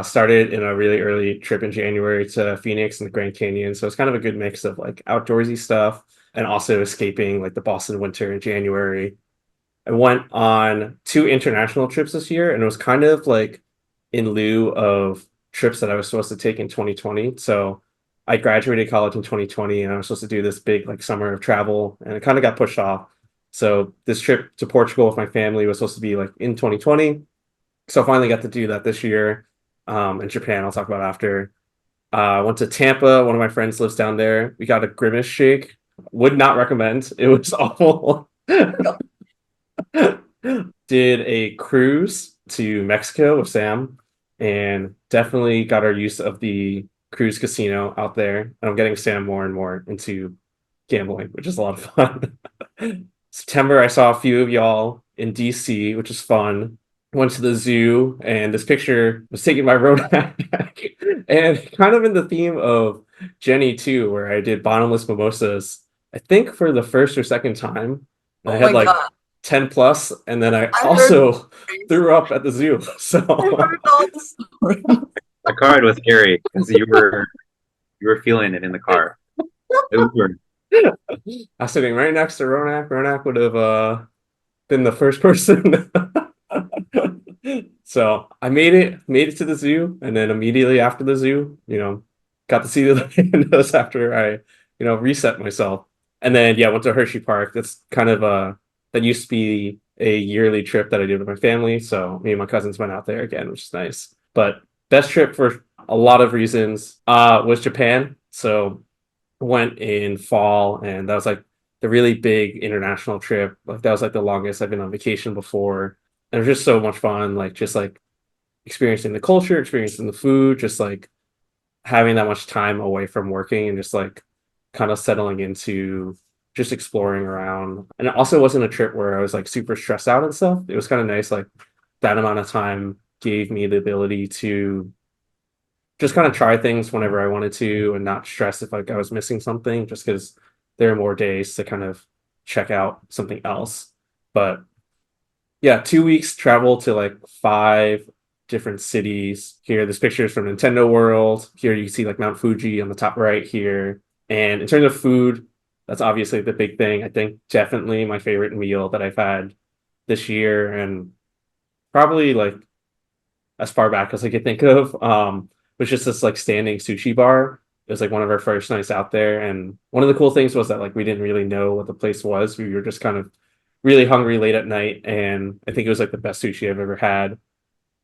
Started in a really early trip in January to Phoenix and the Grand Canyon. So it's kind of a good mix of like outdoorsy stuff and also escaping like the Boston winter in January. I went on two international trips this year, and it was kind of like in lieu of trips that I was supposed to take in 2020. So I graduated college in 2020, and I was supposed to do this big like summer of travel, and it kind of got pushed off. So this trip to Portugal with my family was supposed to be like in 2020. So I finally got to do that this year. In Japan, I'll talk about after. I went to Tampa. One of my friends lives down there. We got a grimace shake. Would not recommend. It was awful. Did a cruise to Mexico with Sam and definitely got our use of the cruise casino out there. And I'm getting Sam more and more into gambling, which is a lot of fun. September, I saw a few of y'all in DC, which is fun. Went to the zoo, and this picture was taken by Ronak. And kind of in the theme of Jenny too, where I did bottomless mimosas, I think for the first or second time. And I Oh had my like God. 10 plus, and then I I heard also threw up at the zoo. I So heard all the stories. The car ride was scary because you were feeling it in the car. It was weird. I was sitting right next to Ronak. Ronak would have been the first person. So I made it to the zoo, and then immediately after the zoo, got to see the pandas after I, reset myself. And then yeah, went to Hershey Park. That's kind of that used to be a yearly trip that I did with my family. So me and my cousins went out there again, which is nice. But best trip for a lot of reasons was Japan. So went in fall, and that was like the really big international trip. Like that was like the longest I've been on vacation before. And it was just so much fun, like just like experiencing the culture, experiencing the food, just like having that much time away from working and just like kind of settling into just exploring around. And it also wasn't a trip where I was like super stressed out and stuff. It was kind of nice, like that amount of time gave me the ability to just kind of try things whenever I wanted to and not stress if like I was missing something, just because there are more days to kind of check out something else. But yeah, 2 weeks travel to like five different cities. Here, this picture is from Nintendo World. Here you can see like Mount Fuji on the top right here. And in terms of food, that's obviously the big thing. I think definitely my favorite meal that I've had this year, and probably like as far back as I could think of, was just this like standing sushi bar. It was like one of our first nights out there, and one of the cool things was that like we didn't really know what the place was. We were just kind of really hungry late at night, and I think it was like the best sushi I've ever had.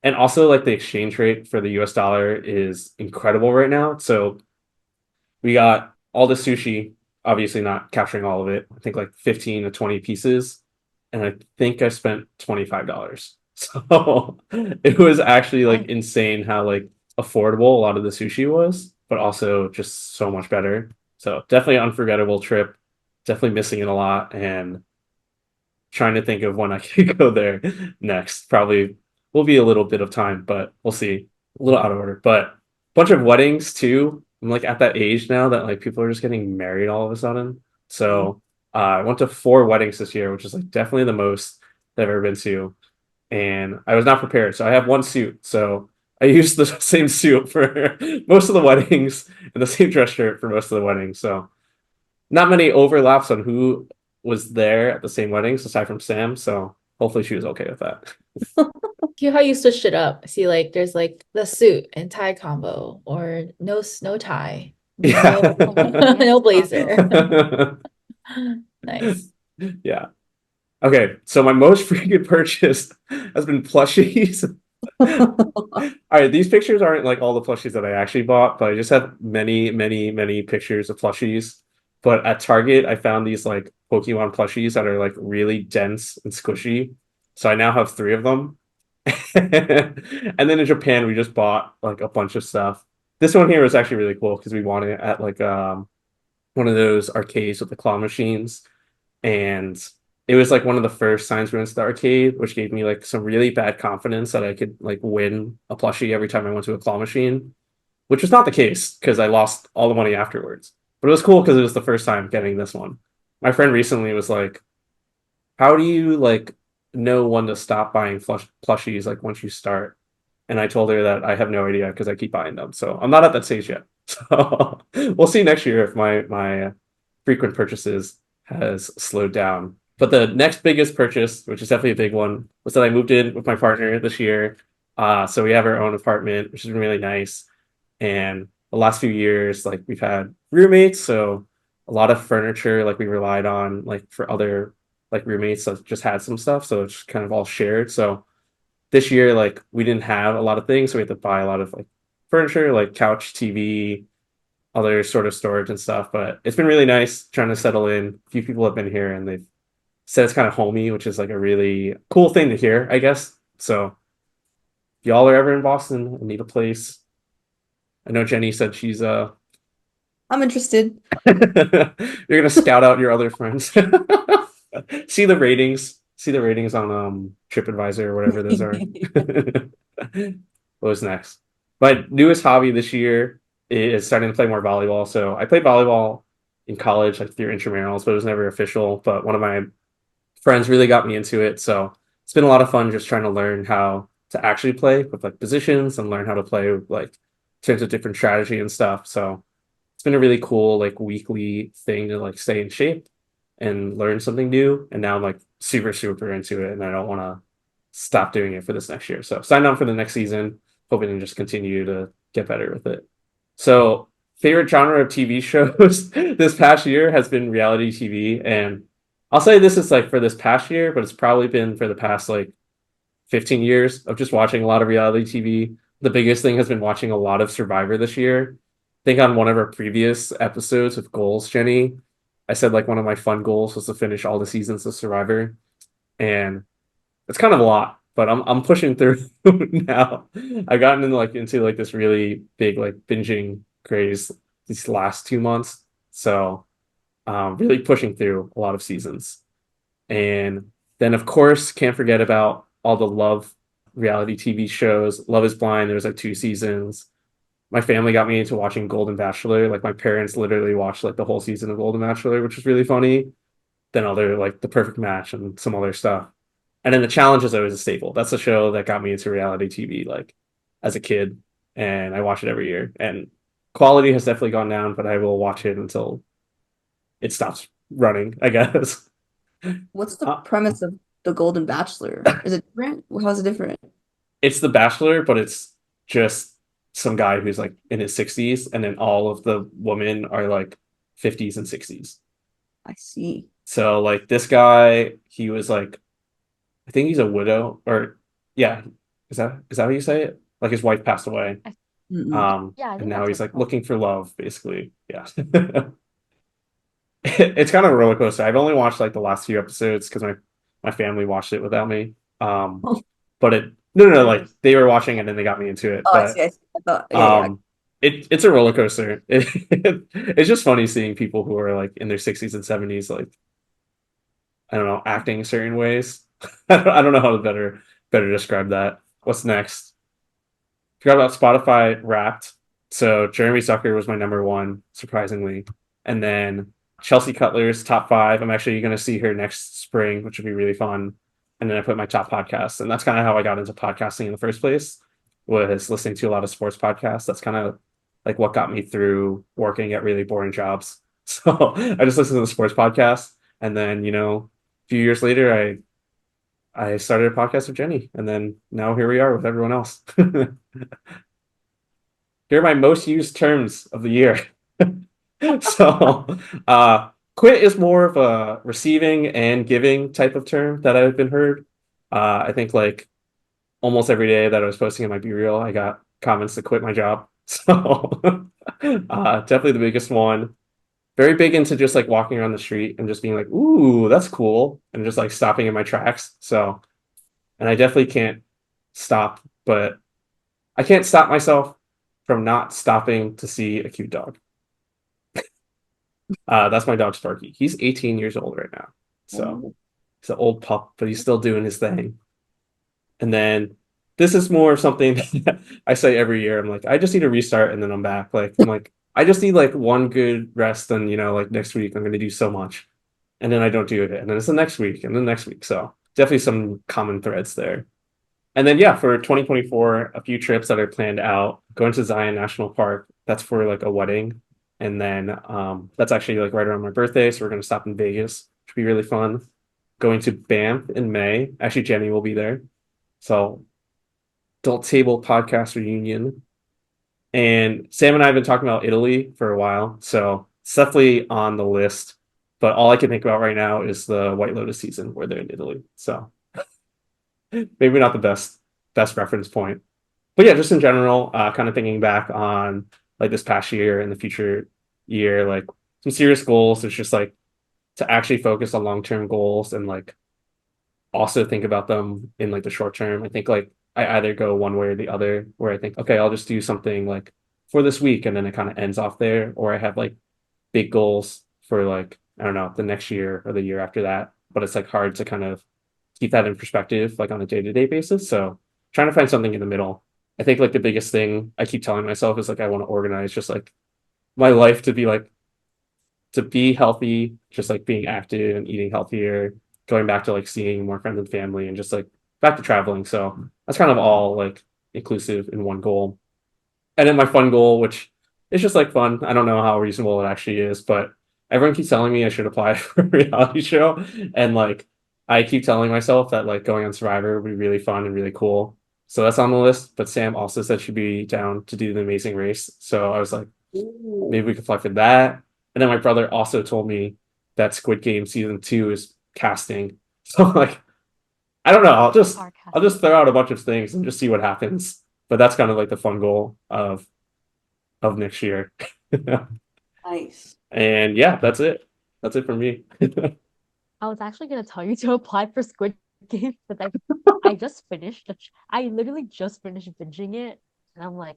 And also like the exchange rate for the US dollar is incredible right now. So we got all the sushi, obviously not capturing all of it. I think like 15 to 20 pieces. And I think I spent $25. So it was actually like insane how like affordable a lot of the sushi was, but also just so much better. So definitely an unforgettable trip. Definitely missing it a lot, and trying to think of when I could go there next. Probably will be a little bit of time, but we'll see. A little out of order, but bunch of weddings too. I'm like at that age now that like people are just getting married all of a sudden. So I went to four weddings this year, which is like definitely the most that I've ever been to. And I was not prepared. So I have one suit. So I used the same suit for most of the weddings and the same dress shirt for most of the weddings. So not many overlaps on who was there at the same weddings aside from Sam. So hopefully she was okay with that. Cute how you switched it up. See, like there's like the suit and tie combo, or no tie, Yeah. no blazer. Nice. Yeah. Okay. So my most frequent purchase has been plushies. All right, these pictures aren't like all the plushies that I actually bought, but I just have many, many, many pictures of plushies. But at Target, I found these like Pokemon plushies that are like really dense and squishy. So I now have 3 of them. And then in Japan, we just bought like a bunch of stuff. This one here was actually really cool because we bought it at like one of those arcades with the claw machines, and it was like one of the first times we went to the arcade, which gave me like some really bad confidence that I could like win a plushie every time I went to a claw machine, which was not the case because I lost all the money afterwards. But it was cool because it was the first time getting this one. My friend recently was like, "How do you like know when to stop buying plushies like once you start?" And I told her that I have no idea because I keep buying them. So I'm not at that stage yet. So we'll see next year if my frequent purchases has slowed down. But the next biggest purchase, which is definitely a big one, was that I moved in with my partner this year. So we have our own apartment, which has been really nice. And the last few years, like we've had roommates, so a lot of furniture like we relied on like for other like roommates that just had some stuff, so it's kind of all shared. So this year, like we didn't have a lot of things, so we had to buy a lot of like furniture, like couch, TV, other sort of storage and stuff. But it's been really nice trying to settle in. A few people have been here and they've said it's kind of homey, which is like a really cool thing to hear, I guess. So if y'all are ever in Boston and need a place, I know Jenny said she's I'm interested. you're gonna scout out your other friends. See the ratings. See the ratings on TripAdvisor or whatever those are. What was next? My newest hobby this year is starting to play more volleyball. So I played volleyball in college, like through intramurals, but it was never official. But one of my friends really got me into it. So it's been a lot of fun just trying to learn how to actually play with like positions and learn how to play with like in terms of different strategy and stuff. So it's been a really cool like weekly thing to like stay in shape and learn something new. And now I'm like super into it, and I don't want to stop doing it for this next year. So signed on for the next season, hoping to just continue to get better with it. So favorite genre of TV shows this past year has been reality TV, and I'll say this is like for this past year, but it's probably been for the past like 15 years of just watching a lot of reality TV. The biggest thing has been watching a lot of Survivor this year. I think on one of our previous episodes with goals, Jenny, I said like one of my fun goals was to finish all the seasons of Survivor, and it's kind of a lot, but I'm pushing through now. I've gotten into like this really big like binging craze these last 2 months, so really pushing through a lot of seasons. And then, of course, can't forget about all the love reality TV shows. Love is Blind, there was like 2 seasons. My family got me into watching Golden Bachelor. Like my parents literally watched like the whole season of Golden Bachelor, which was really funny. Then other like The Perfect Match and some other stuff. And then The Challenge is always a staple. That's a show that got me into reality TV like as a kid, and I watch it every year. And quality has definitely gone down, but I will watch it until it stops running, I guess. What's the Uh, premise of The Golden Bachelor? Is it different? How's it different? it's The Bachelor, but it's just some guy who's like in his 60s, and then all of the women are like 50s and 60s. I see. So like this guy, he was like, I think he's a widow, or yeah, is that how you say it? Like his wife passed away. Mm-mm. Yeah, I And think now that's he's what like it's called. looking for love, basically. Yeah. It's kind of a roller coaster. I've only watched like the last few episodes because my family watched it without me. Oh, But it no, like they were watching and then they got me into it. I But see. I see. I thought, yeah. um, it's a roller coaster. It's just funny seeing people who are like in their 60s and 70s, like I don't know, acting certain ways. I don't know how to better describe that. What's next? Forgot about Spotify Wrapped. So Jeremy Zucker was my number one, surprisingly. And then Chelsea Cutler's top 5. I'm actually going to see her next spring, which would be really fun. And then I put my top podcasts. And that's kind of how I got into podcasting in the first place, was listening to a lot of sports podcasts. That's kind of like what got me through working at really boring jobs. So I just listened to the sports podcast. And then, a few years later, I started a podcast with Jenny. And then now here we are with everyone else. Here are my most used terms of the year. So, quit is more of a receiving and giving type of term that I've been heard. I think like almost every day that I was posting in my Be Real, I got comments to quit my job. So, definitely the biggest one. Very big into just like walking around the street and just being like, "Ooh, that's cool," and just like stopping in my tracks. So, And I definitely can't stop, but I can't stop myself from not stopping to see a cute dog. That's my dog Sparky. He's 18 years old right now. So he's an old pup, but he's still doing his thing. And then this is more something that I say every year. I'm like, I just need a restart and then I'm back. Like I'm like, I just need like one good rest and like next week I'm gonna do so much. And then I don't do it. And then it's the next week and then next week. So definitely some common threads there. And then yeah, for 2024, a few trips that are planned out. Going to Zion National Park. That's for like a wedding. And then that's actually like right around my birthday. So we're gonna stop in Vegas. Should be really fun. Going to Banff in May. Actually, Jenny will be there. So adult table podcast reunion. And Sam and I have been talking about Italy for a while. So it's definitely on the list. But all I can think about right now is the White Lotus season where they're in Italy. So maybe not the best reference point. But yeah, just in general, kind of thinking back on like this past year and the future year, like some serious goals. It's just like to actually focus on long-term goals and like also think about them in like the short term. I think like I either go one way or the other, where I think, okay, I'll just do something like for this week and then it kind of ends off there, or I have like big goals for like, I don't know, the next year or the year after that. But it's like hard to kind of keep that in perspective, like on a day-to-day basis. So trying to find something in the middle. I think like the biggest thing I keep telling myself is like I want to organize just like my life to be like to be healthy, just like being active and eating healthier, going back to like seeing more friends and family and just like back to traveling. So that's kind of all like inclusive in one goal. And then my fun goal, which is just like fun. I don't know how reasonable it actually is, but everyone keeps telling me I should apply for a reality show. And like I keep telling myself that like going on Survivor would be really fun and really cool. So that's on the list. But Sam also said she'd be down to do the Amazing Race. So I was like, maybe we could fly for that. And then my brother also told me that Squid Game season 2 is casting. So like I don't know. I'll just throw out a bunch of things and just see what happens. But that's kind of like the fun goal of next year. Nice. And yeah, that's it. That's it for me. I was actually gonna tell you to apply for Squid Game, but I just finished. I literally just finished binging it, and I'm like,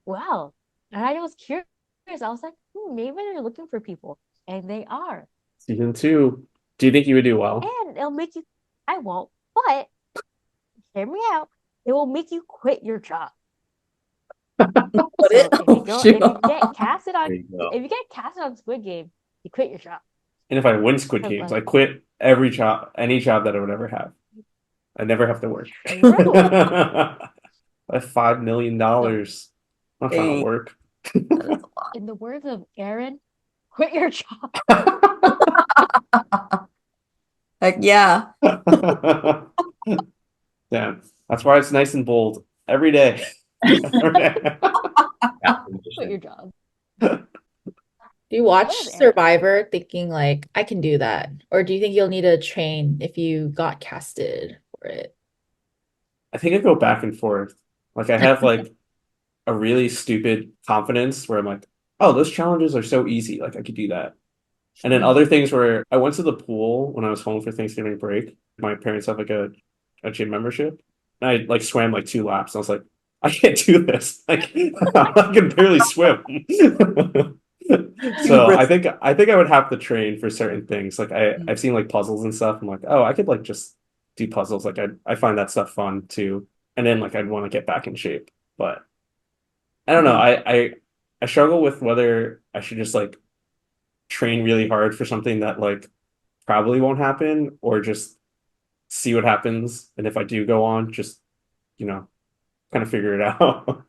wow. And I was curious. I was like, maybe they're looking for people, and they are. Season 2. Do you think you would do well? And it'll make you. I won't, but hear me out. It will make you quit your job. But So if you shoot. get casted on There you go. if you get casted on Squid Game, you quit your job. And if I win Squid So, Games, like, I quit every job, any job that I would ever have. I never have to work. true. That's $5 million. I'm not trying to Dang. work. That is a lot. In the words of Aaron, quit your job. Heck yeah. Damn. That's why it's nice and bold every day. Quit your job. Do you watch What is Aaron? Survivor thinking like I can do that? Or do you think you'll need to train if you got casted for it? I think I go back and forth. Like I have like a really stupid confidence where I'm like, oh, those challenges are so easy. Like I could do that. And then other things where I went to the pool when I was home for Thanksgiving break. My parents have like a gym membership. And I like swam like 2 laps. I was like, I can't do this. Like I can barely swim. So I think I would have to train for certain things. Like I've seen like puzzles and stuff. I'm like, oh, I could like just do puzzles. Like I find that stuff fun too. And then like I'd want to get back in shape. But I don't know. I struggle with whether I should just like train really hard for something that like probably won't happen or just see what happens. And if I do go on, just kind of figure it out.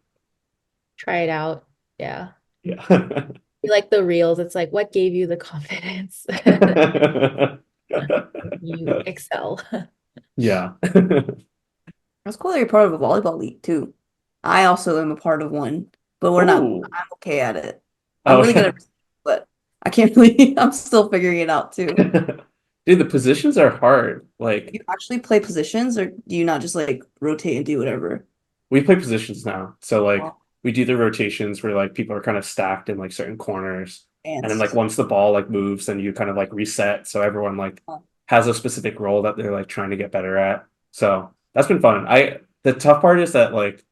Try it out. Yeah. Yeah. You like the reels, it's like what gave you the confidence? You excel. Yeah. It's cool that you're part of a volleyball league too. I also am a part of one, but Ooh. I'm okay at it. I'm really good Okay. at it, but I can't really, I'm still figuring it out too. Dude, the positions are hard. Do Like you actually play positions or do you not just like rotate and do whatever? we play positions now. So like Oh, we do the rotations where like people are kind of stacked in like certain corners. And then like advanced. once the ball like moves, then you kind of like reset. So everyone like Oh, has a specific role that they're like trying to get better at. So That's been fun. The tough part is that like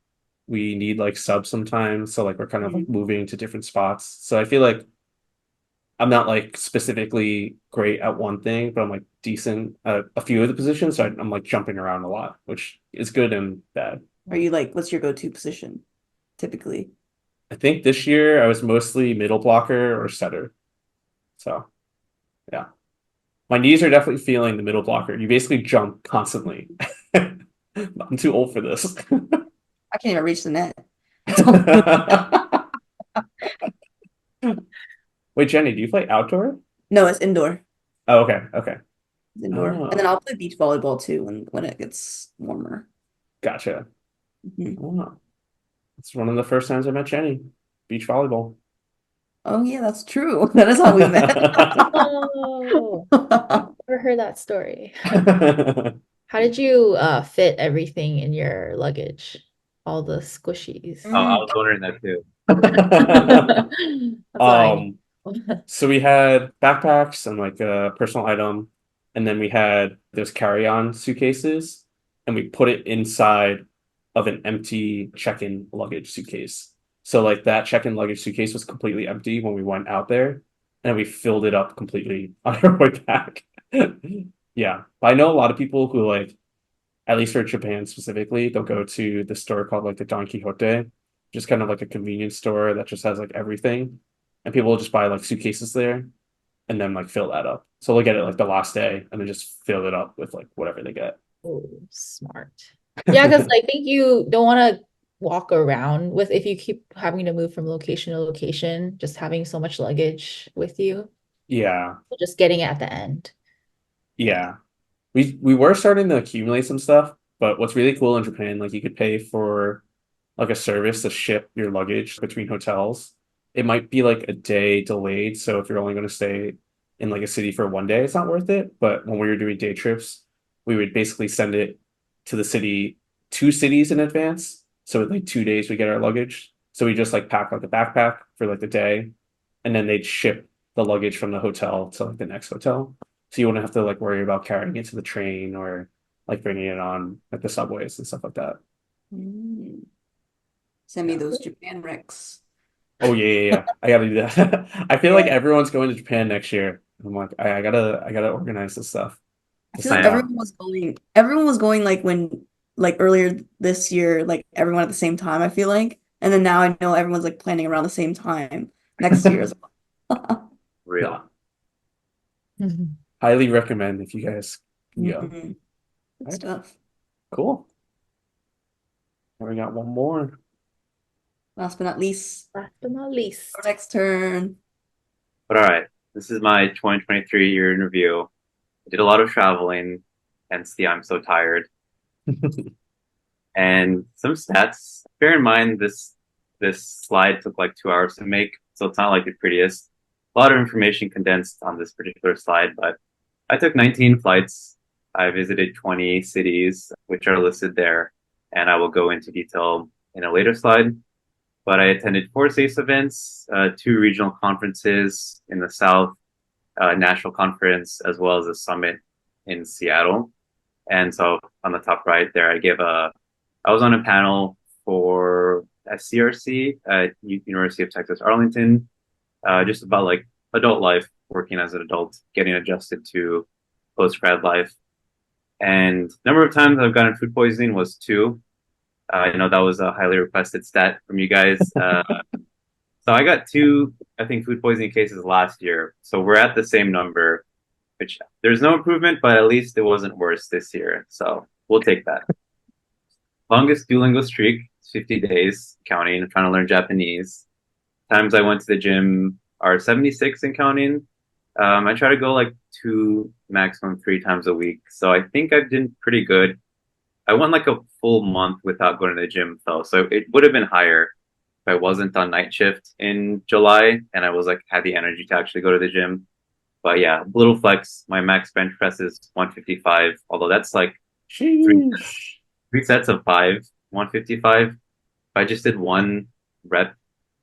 we need like subs sometimes, so like we're kind of like moving to different spots. So I feel like I'm not like specifically great at one thing, but I'm like decent at a few of the positions. So I'm like jumping around a lot, which is good and bad. Are you like, what's your go-to position typically? I think this year I was mostly middle blocker or setter. So yeah. My knees are definitely feeling the middle blocker. You basically jump constantly. I'm too old for this. I can't even reach the net. Wait, Jenny, do you play outdoor? No, it's indoor. Oh, okay, okay. It's indoor. And then Oh, I'll play beach volleyball too when it gets warmer. gotcha. Mhm. Oh, it's one of the first times I met Jenny. Beach volleyball. Oh yeah, that's true. That is how we met. Oh, never heard that story. How did you fit everything in your luggage? All the squishies. Oh, I Mm. was wondering that too. That's what I Um, know. so we had backpacks and like a personal item, and then we had those carry-on suitcases, and we put it inside of an empty check-in luggage suitcase. So like that check-in luggage suitcase was completely empty when we went out there, and we filled it up completely on our way back. Yeah, but I know a lot of people who like, at least for Japan specifically, they'll go to the store called like the Don Quixote, just kind of like a convenience store that just has like everything, and people will just buy like suitcases there and then like fill that up. So they'll get it like the last day and then just fill it up with like whatever they get. Oh, smart. Yeah, because I think you don't want to walk around with if you keep having to move from location to location, just having so much luggage with you, Yeah, just getting it at the end. yeah. We were starting to accumulate some stuff, but what's really cool in Japan, like you could pay for like a service to ship your luggage between hotels. It might be like a day delayed, so if you're only going to stay in like a city for one day, it's not worth it. But when we were doing day trips, we would basically send it to the city, two cities in advance. So in like 2 days we get our luggage. So we just like pack like a backpack for like the day, and then they'd ship the luggage from the hotel to like the next hotel. So you wouldn't have to like worry about carrying it to the train or like bringing it on like the subways and stuff like that. Mm. Send me Yeah. those Japan recs. Oh yeah. I gotta do that. I feel like Yeah. everyone's going to Japan next year. I'm like, I gotta organize this stuff I to feel like sign up. everyone was going like when like earlier this year, like everyone at the same time, I feel like. And then now I know everyone's like planning around the same time next year as well. Yeah, Real. Mhm. highly recommend if you guys can go. Mhm. Good Right, stuff. cool. And we got one more. Last but not least, Last but not least. our next turn. But all right, this is my 2023 year in review. I did a lot of traveling, hence the I'm so tired. And some stats. Bear in mind this slide took like 2 hours to make, so it's not like the prettiest. A lot of information condensed on this particular slide, but I took 19 flights. I visited 20 cities, which are listed there, and I will go into detail in a later slide. But I attended 4 SACE events, 2 regional conferences in the South, a national conference, as well as a summit in Seattle. And so on the top right there, I was on a panel for SCRC at University of Texas Arlington, just about like adult life, working as an adult, getting adjusted to post grad life. And number of times I've gotten food poisoning was 2. I know that was a highly requested stat from you guys. So I got 2, I think, food poisoning cases last year. So we're at the same number, which there's no improvement, but at least it wasn't worse this year. So we'll take that. Longest Duolingo streak, 50 days counting. I'm trying to learn Japanese. Times I went to the gym are 76 and counting. I try to go like 2, maximum 3 times a week. So I think I've done pretty good. I went like a full month without going to the gym though. So it would have been higher if I wasn't on night shift in July and I was like had the energy to actually go to the gym. But yeah, little flex. My max bench press is 155, although that's like three Sheesh. 3 sets of 5, 155. If I just did 1 rep,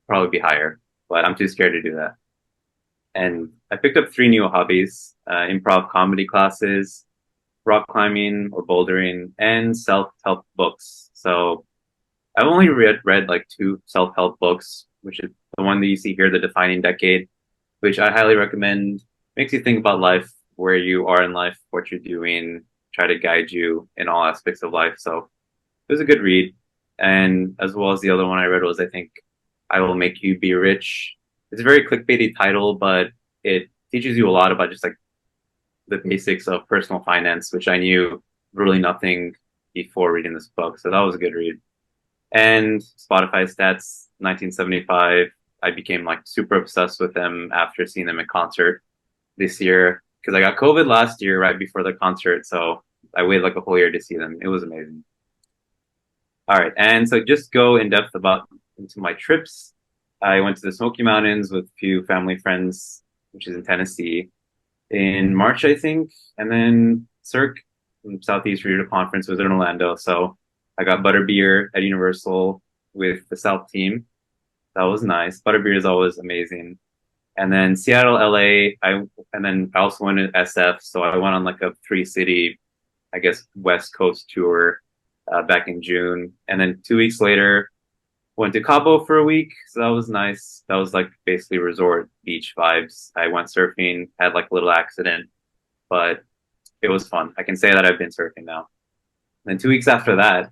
probably be higher, but I'm too scared to do that. And I picked up 3 new hobbies, improv comedy classes, rock climbing or bouldering, and self-help books. So I've only read like two self-help books, which is the one that you see here, The Defining Decade, which I highly recommend. Makes you think about life, where you are in life, what you're doing, try to guide you in all aspects of life. So it was a good read. And as well as the other one I read was, I think, I Will Make You Be Rich. It's a very clickbaity title, but it teaches you a lot about just like the basics of personal finance, which I knew really nothing before reading this book. So that was a good read. And Spotify Stats 1975, I became like super obsessed with them after seeing them in concert this year because I got COVID last year right before the concert. So I waited like a whole year to see them. It was amazing. All right. And so just go in depth about into my trips. I went to the Smoky Mountains with a few family friends, which is in Tennessee, in March, I think. And then Cirque, Southeast Regional Conference, was in Orlando. So I got butterbeer at Universal with the South team. That was nice. Butterbeer is always amazing. And then Seattle, LA, and then I also went to SF. So I went on like a 3-city, I guess, West Coast tour back in June. And then 2 weeks later, went to Cabo for a week. So that was nice. That was like basically resort beach vibes. I went surfing, had like a little accident, but it was fun. I can say that I've been surfing now. Then 2 weeks after that,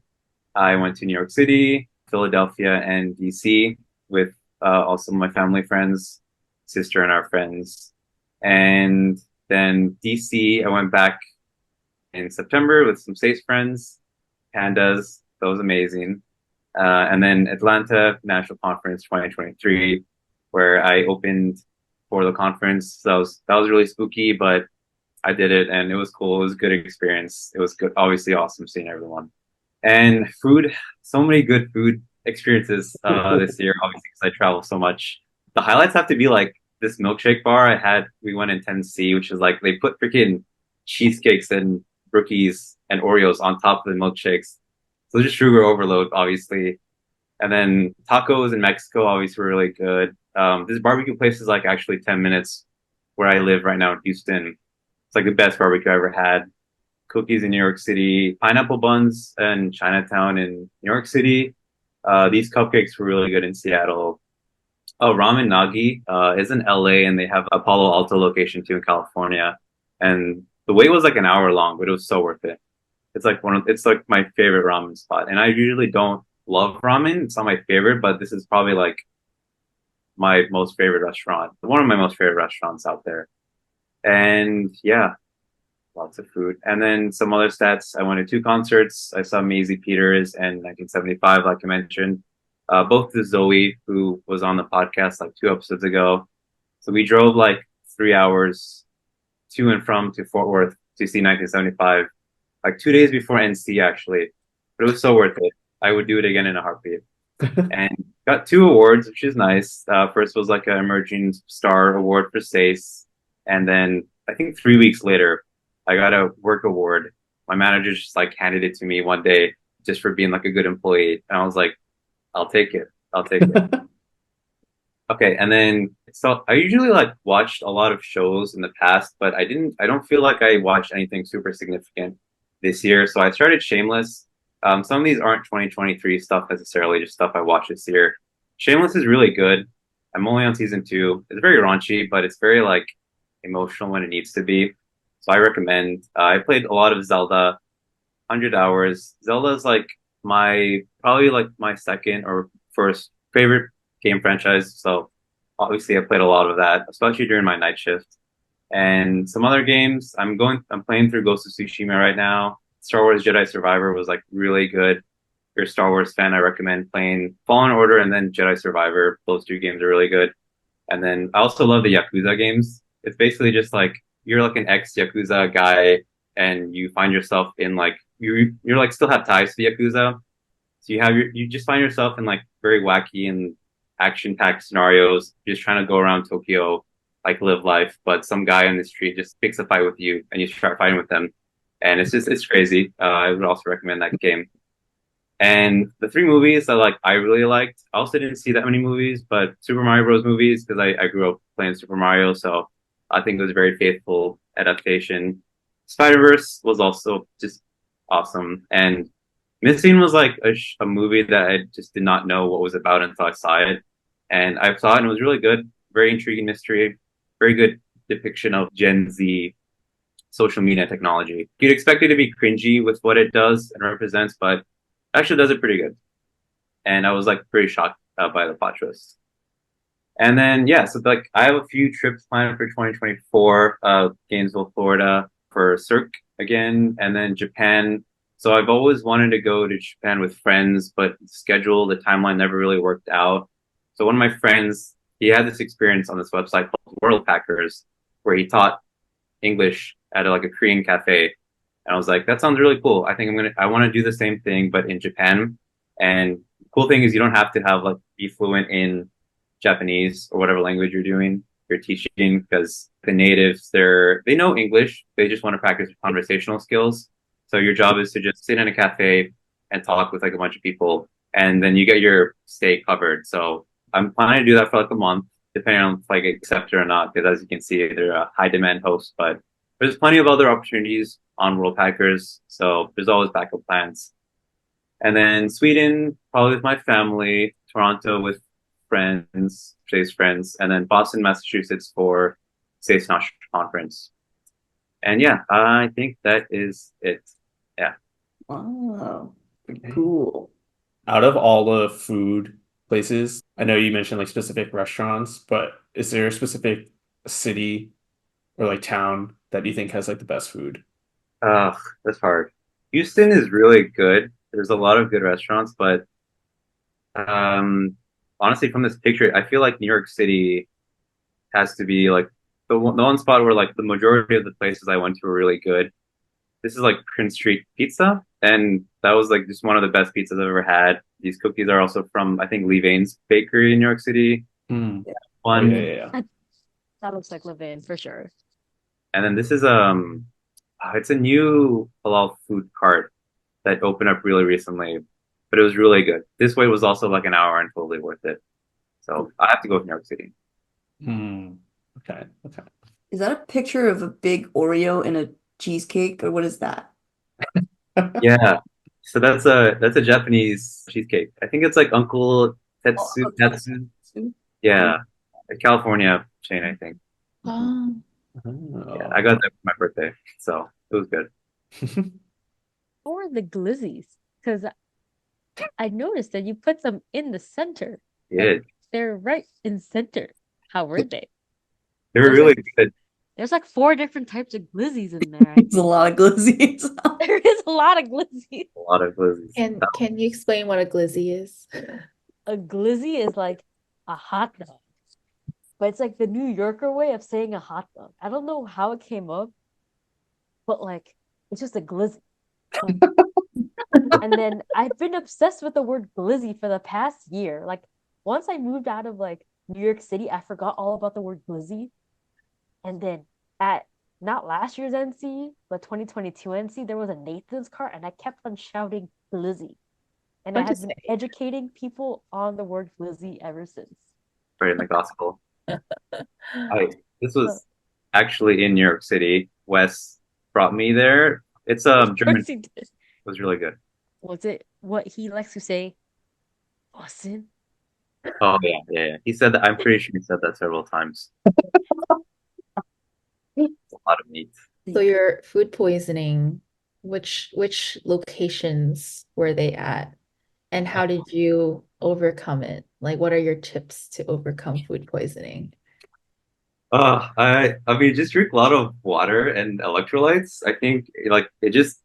I went to New York City, Philadelphia, and DC with also my family friends, sister and our friends. And then DC, I went back in September with some States friends, Pandas. That was amazing. And then Atlanta National Conference 2023, where I opened for the conference. So that was really spooky, but I did it and it was cool. It was a good experience. It was good, obviously awesome seeing everyone. And food, so many good food experiences this year, obviously, because I travel so much. The highlights have to be like this milkshake bar I had. We went in Tennessee, which is like they put freaking cheesecakes and brookies and Oreos on top of the milkshakes. So just sugar overload, obviously. And then tacos in Mexico, obviously, were really good. This barbecue place is like actually 10 minutes where I live right now in Houston. It's like the best barbecue I ever had. Cookies in New York City, pineapple buns in Chinatown in New York City. These cupcakes were really good in Seattle. Oh, Ramen Nagi is in LA, and they have a Palo Alto location too in California. And the wait was like an hour long, but it was so worth it. It's like my favorite ramen spot. And I usually don't love ramen. It's not my favorite, but this is probably like my most favorite restaurant. One of my most favorite restaurants out there. And yeah, lots of food. And then some other stats. I went to 2 concerts. I saw Maisie Peters in 1975, like I mentioned. Both to Zoe, who was on the podcast like 2 episodes ago. So we drove like 3 hours to and from to Fort Worth to see 1975, like 2 days before NC actually. But it was so worth it. I would do it again in a heartbeat. And got 2 awards, which is nice. First was like an Emerging Star Award for SACE. And then I think 3 weeks later, I got a work award. My manager just like handed it to me one day just for being like a good employee. And I was like, I'll take it. I'll take it. Okay. And then, so I usually like watched a lot of shows in the past, but I don't feel like I watched anything super significant this year. So I started Shameless. Some of these aren't 2023 stuff necessarily, just stuff I watched this year. Shameless is really good. I'm only on season 2. It's very raunchy, but it's very like emotional when it needs to be. So I recommend. I played a lot of Zelda, 100 hours. Zelda is like probably like my second or first favorite game franchise. So obviously I played a lot of that, especially during my night shift. And some other games. I'm playing through Ghost of Tsushima right now. Star Wars Jedi Survivor was like really good. If you're a Star Wars fan, I recommend playing Fallen Order and then Jedi Survivor. Those 2 games are really good. And then I also love the Yakuza games. It's basically just like you're like an ex-Yakuza guy and you find yourself in like you're like still have ties to the Yakuza. So you just find yourself in like very wacky and action-packed scenarios, just trying to go around Tokyo, like live life. But some guy on the street just picks a fight with you and you start fighting with them. And it's crazy. I would also recommend that game. And the 3 movies that like I really liked, I also didn't see that many movies, but Super Mario Bros. Movies, because I grew up playing Super Mario, so I think it was a very faithful adaptation Spider-Verse was also just awesome. And Missing was like a movie that I just did not know what was about until I saw it. And I saw it and it was really good. Very intriguing mystery. Very good depiction of Gen Z social media technology. You'd expect it to be cringy with what it does and represents, but actually does it pretty good. And I was like pretty shocked by the plot twist. And then yeah, so like I have a few trips planned for 2024. Gainesville, Florida for Cirque again, and then Japan. So I've always wanted to go to Japan with friends, but the schedule, the timeline never really worked out. So one of my friends, he had this experience on this website called World Packers, where he taught English at like a Korean cafe. And I was like, that sounds really cool. I want to do the same thing, but in Japan. And the cool thing is you don't have to have like be fluent in Japanese or whatever language you're teaching, because the natives, they know English. They just want to practice conversational skills. So your job is to just sit in a cafe and talk with like a bunch of people, and then you get your stay covered. So I'm planning to do that for like a month, depending on if I get accepted or not, because as you can see, they're a high demand host, but there's plenty of other opportunities on World Packers. So there's always backup plans. And then Sweden, probably with my family, Toronto with friends, Jay's friends, and then Boston, Massachusetts for Safe National Conference. And yeah, I think that is it. Yeah. Wow. Okay. Cool. Out of all the food places, I know you mentioned like specific restaurants, but is there a specific city or like town that you think has like the best food? That's hard. Houston is really good. There's a lot of good restaurants, but um, honestly, from this picture, I feel like New York City has to be like the one spot where like the majority of the places I went to were really good. This is like Prince Street Pizza, and that was like just one of the best pizzas I've ever had. These cookies are also from I think Levain's Bakery in New York City. Mm. Oh, One, yeah. That looks like Levain for sure. and then this is it's a new halal food cart that opened up really recently, but it was really good. This way was also like an hour and totally worth it. So I have to go with New York City. Mm. Okay. Okay. Is that a picture of a big Oreo in a cheesecake, or what is that? Yeah. So that's a Japanese cheesecake. I think it's like Uncle Oh, Tetsu okay. Tetsu. Yeah. A California chain, I think. Oh, Yeah, I got that for my birthday. So it was good. Or the glizzies, because I noticed that you put them in the center. Yeah. They're right in center. How were they? They were There's really like good. there's like 4 different types of glizzies in there. It's a lot of glizzies. There is a lot of glizzies. A lot of glizzies. and can you explain what a glizzy is? A glizzy is like a hot dog, but it's like the New Yorker way of saying a hot dog. I don't know how it came up, but like it's just a glizzy. And then I've been obsessed with the word glizzy for the past year. Like once I moved out of like New York City, I forgot all about the word glizzy. And then at not last year's NC, but 2022 NC, there was a Nathan's cart, and I kept on shouting glizzy. And I What have to been say? educating people on the word glizzy ever since. Right in the gospel. This So, was actually in New York City. Wes brought me there. It's of German. course he did. It was really good. Was it what he likes to say? Austin? Oh yeah. He said that. I'm pretty sure he said that several times. A lot of meat. So your food poisoning, which locations were they at? And how did you overcome it? Like, what are your tips to overcome food poisoning? I mean, just drink a lot of water and electrolytes. I think like it just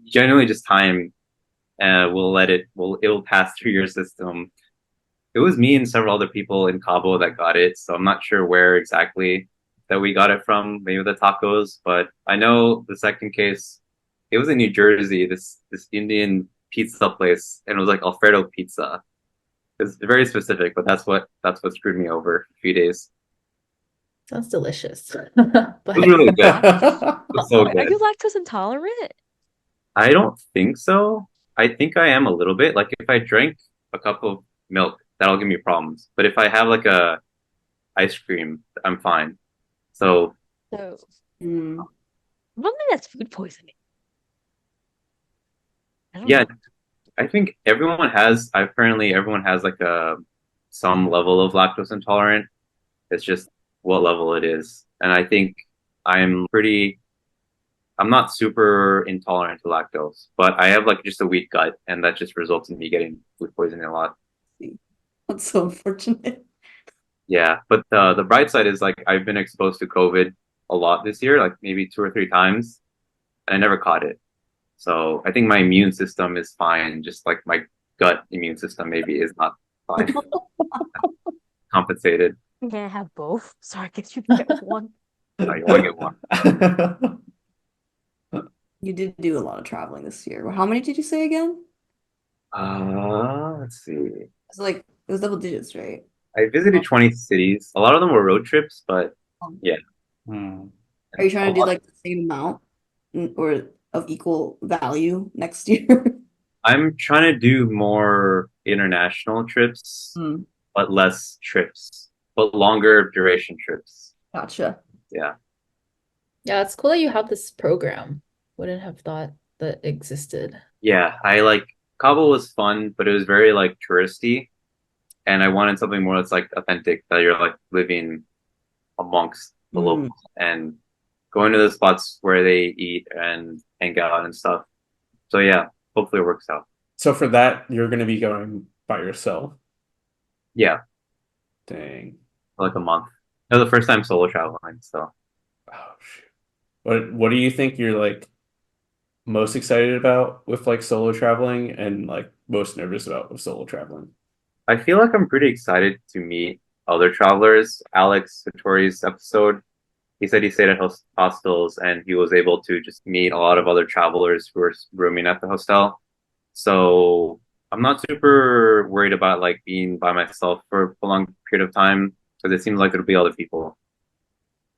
generally just time it'll pass through your system. It was me and several other people in Cabo that got it, so I'm not sure where exactly that we got it from, maybe the tacos, but I know the second case, it was in New Jersey, this Indian pizza place, and it was like Alfredo pizza. It's very specific, but that's what screwed me over a few days. Sounds delicious. It was But really good. It was so Are good. you lactose intolerant? I don't think so. I think I am a little bit. Like if I drink a cup of milk, that'll give me problems. But if I have like a ice cream, I'm fine. So So Mm. I don't think that's food poisoning. I don't Yeah, know. I think everyone has like some level of lactose intolerant. It's just what level it is. And I think I'm pretty I'm not super intolerant to lactose, but I have like just a weak gut, and that just results in me getting food poisoning a lot. That's so unfortunate. Yeah, but the bright side is like I've been exposed to COVID a lot this year, like maybe 2 or 3 times, and I never caught it. So I think my immune system is fine. Just like my gut immune system maybe is not fine, compensated. You can't have both, so I guess you can get one. You only get one. You did do a lot of traveling this year. How many did you say again? Let's see. It's like it was double digits, right? I visited 20 cities. A lot of them were road trips, but yeah. Hmm. Are you trying A to do lot- like the same amount or of equal value next year? I'm trying to do more international trips, Hmm, but less trips, but longer duration trips. gotcha. Yeah. Yeah, it's cool that you have this program. Wouldn't have thought that existed. Yeah. I like Cabo was fun, but it was very like touristy. And I wanted something more that's like authentic, that you're like living amongst the Hmm. locals and going to the spots where they eat and hang out and stuff. So yeah, hopefully it works out. So for that, you're going to be going by yourself. Yeah, Dang. for like a month. It was the first time solo traveling, so Oh, shoot. What do you think you're like most excited about with like solo traveling and like most nervous about with solo traveling? I feel like I'm pretty excited to meet other travelers. Alex Vittori's episode, he said he stayed at hostels and he was able to just meet a lot of other travelers who were rooming at the hostel. So I'm not super worried about like being by myself for a long period of time because it seems like it'll be other people.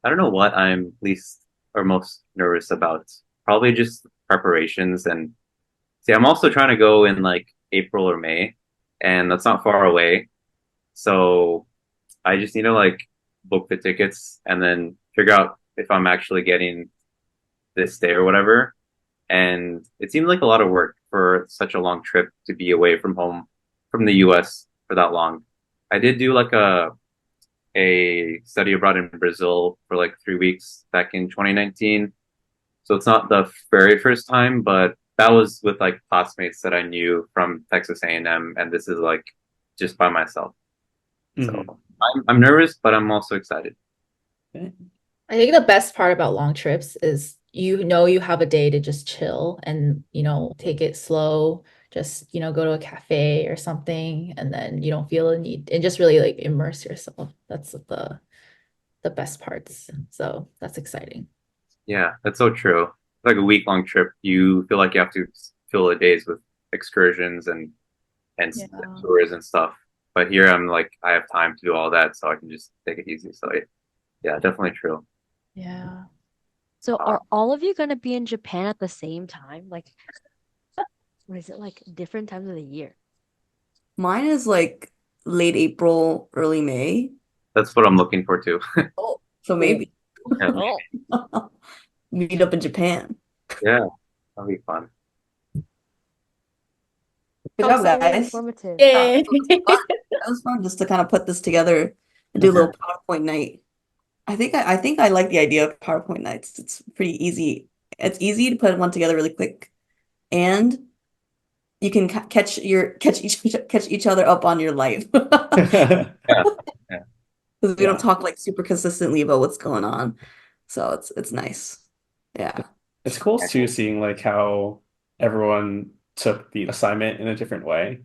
I don't know what I'm least or most nervous about. Probably just preparations and see, I'm also trying to go in like April or May, and that's not far away. So I just need to like book the tickets and then figure out if I'm actually getting this day or whatever. And it seems like a lot of work for such a long trip to be away from home from the US for that long. I did do like a study abroad in Brazil for like 3 weeks back in 2019. So it's not the very first time, but that was with like classmates that I knew from Texas A&M, and this is like just by myself. So Mhm. I'm nervous, but I'm also excited. Okay. I think the best part about long trips is you know you have a day to just chill and take it slow. Just go to a cafe or something, and then you don't feel the need and just really like immerse yourself. That's the best parts. So that's exciting. Yeah, that's so true. Like a week-long trip, you feel like you have to fill the days with excursions and Yeah. tours and stuff. But here I'm like I have time to do all that, so I can just take it easy. So yeah, definitely true. Yeah. So Uh, are all of you gonna be in Japan at the same time? Like, or is it like different times of the year? Mine is like late April, early May. that's what I'm looking for too. Oh, so maybe Yeah, Oh, meet up in Japan. yeah, that'll be fun. Good how job, exciting and guys. informative. Yeah, Yay. that was fun just to kind of put this together and do a little PowerPoint night. I think I like the idea of PowerPoint nights. It's pretty easy. It's easy to put one together really quick, and you can catch each other up on your life because Yeah, yeah, we don't Yeah. talk like super consistently about what's going on. So it's nice. Yeah. It's cool too seeing like how everyone took the assignment in a different way.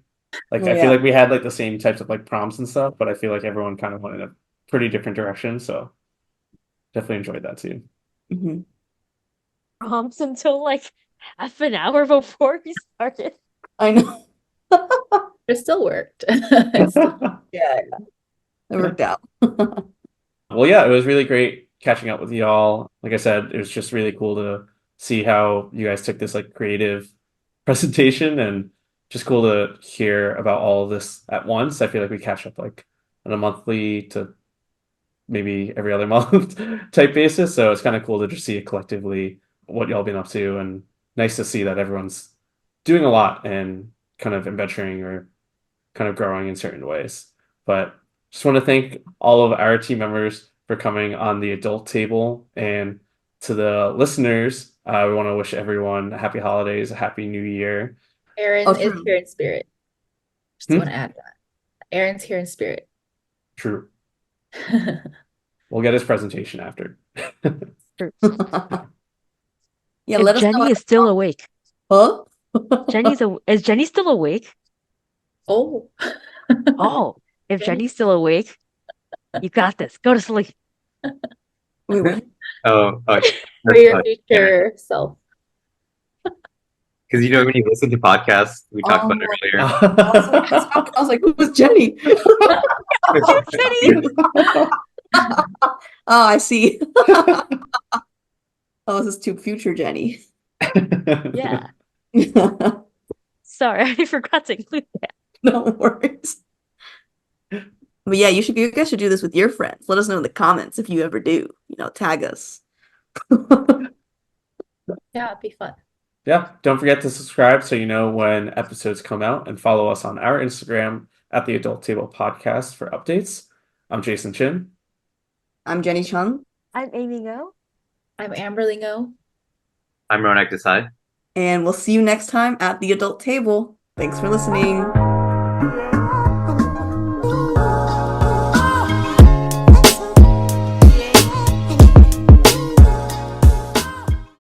Like Oh I feel yeah. like we had like the same types of like prompts and stuff, but I feel like everyone kind of went in a pretty different direction. So definitely enjoyed that too. Hmm. Prompts until like half an hour before we started. I know. It still worked. It's still Yeah, it worked out. Well, yeah, it was really great catching up with y'all. Like I said, it was just really cool to see how you guys took this like creative presentation and just cool to hear about all of this at once. I feel like we catch up like on a monthly to maybe every other month type basis. So it's kind of cool to just see it collectively what y'all been up to, and nice to see that everyone's doing a lot and kind of adventuring or kind of growing in certain ways. But just want to thank all of our team members for coming on the adult table, and to the listeners, we want to wish everyone happy holidays, a happy new year. Aaron Oh, is true. here in spirit. Just Hmm? want to add that. Aaron's here in spirit. True. We'll get his presentation after. Yeah, If let us know. Jenny is still awake. Huh? Is Jenny still awake? Oh. Oh, if Jenny's still awake, you got this. Go to sleep. Wait, what? Oh, For that's your future self. because you know when you listen to podcasts, we talked about it earlier. I was like, who was Jenny? Jenny. Oh, I see. Oh, this is to future Jenny. Yeah. No Sorry, I forgot to include that. worries. But yeah, you guys should do this with your friends. Let us know in the comments if you ever do. Tag us. Yeah, it'd be fun. Yeah, don't forget to subscribe so you know when episodes come out, and follow us on our Instagram at the Adult Table Podcast for updates. I'm Jason Chin. I'm Jenny Chung, I'm Amy Go. I'm Amberlingo. I'm Ronak Desai. and we'll see you next time at the adult table. Thanks for listening.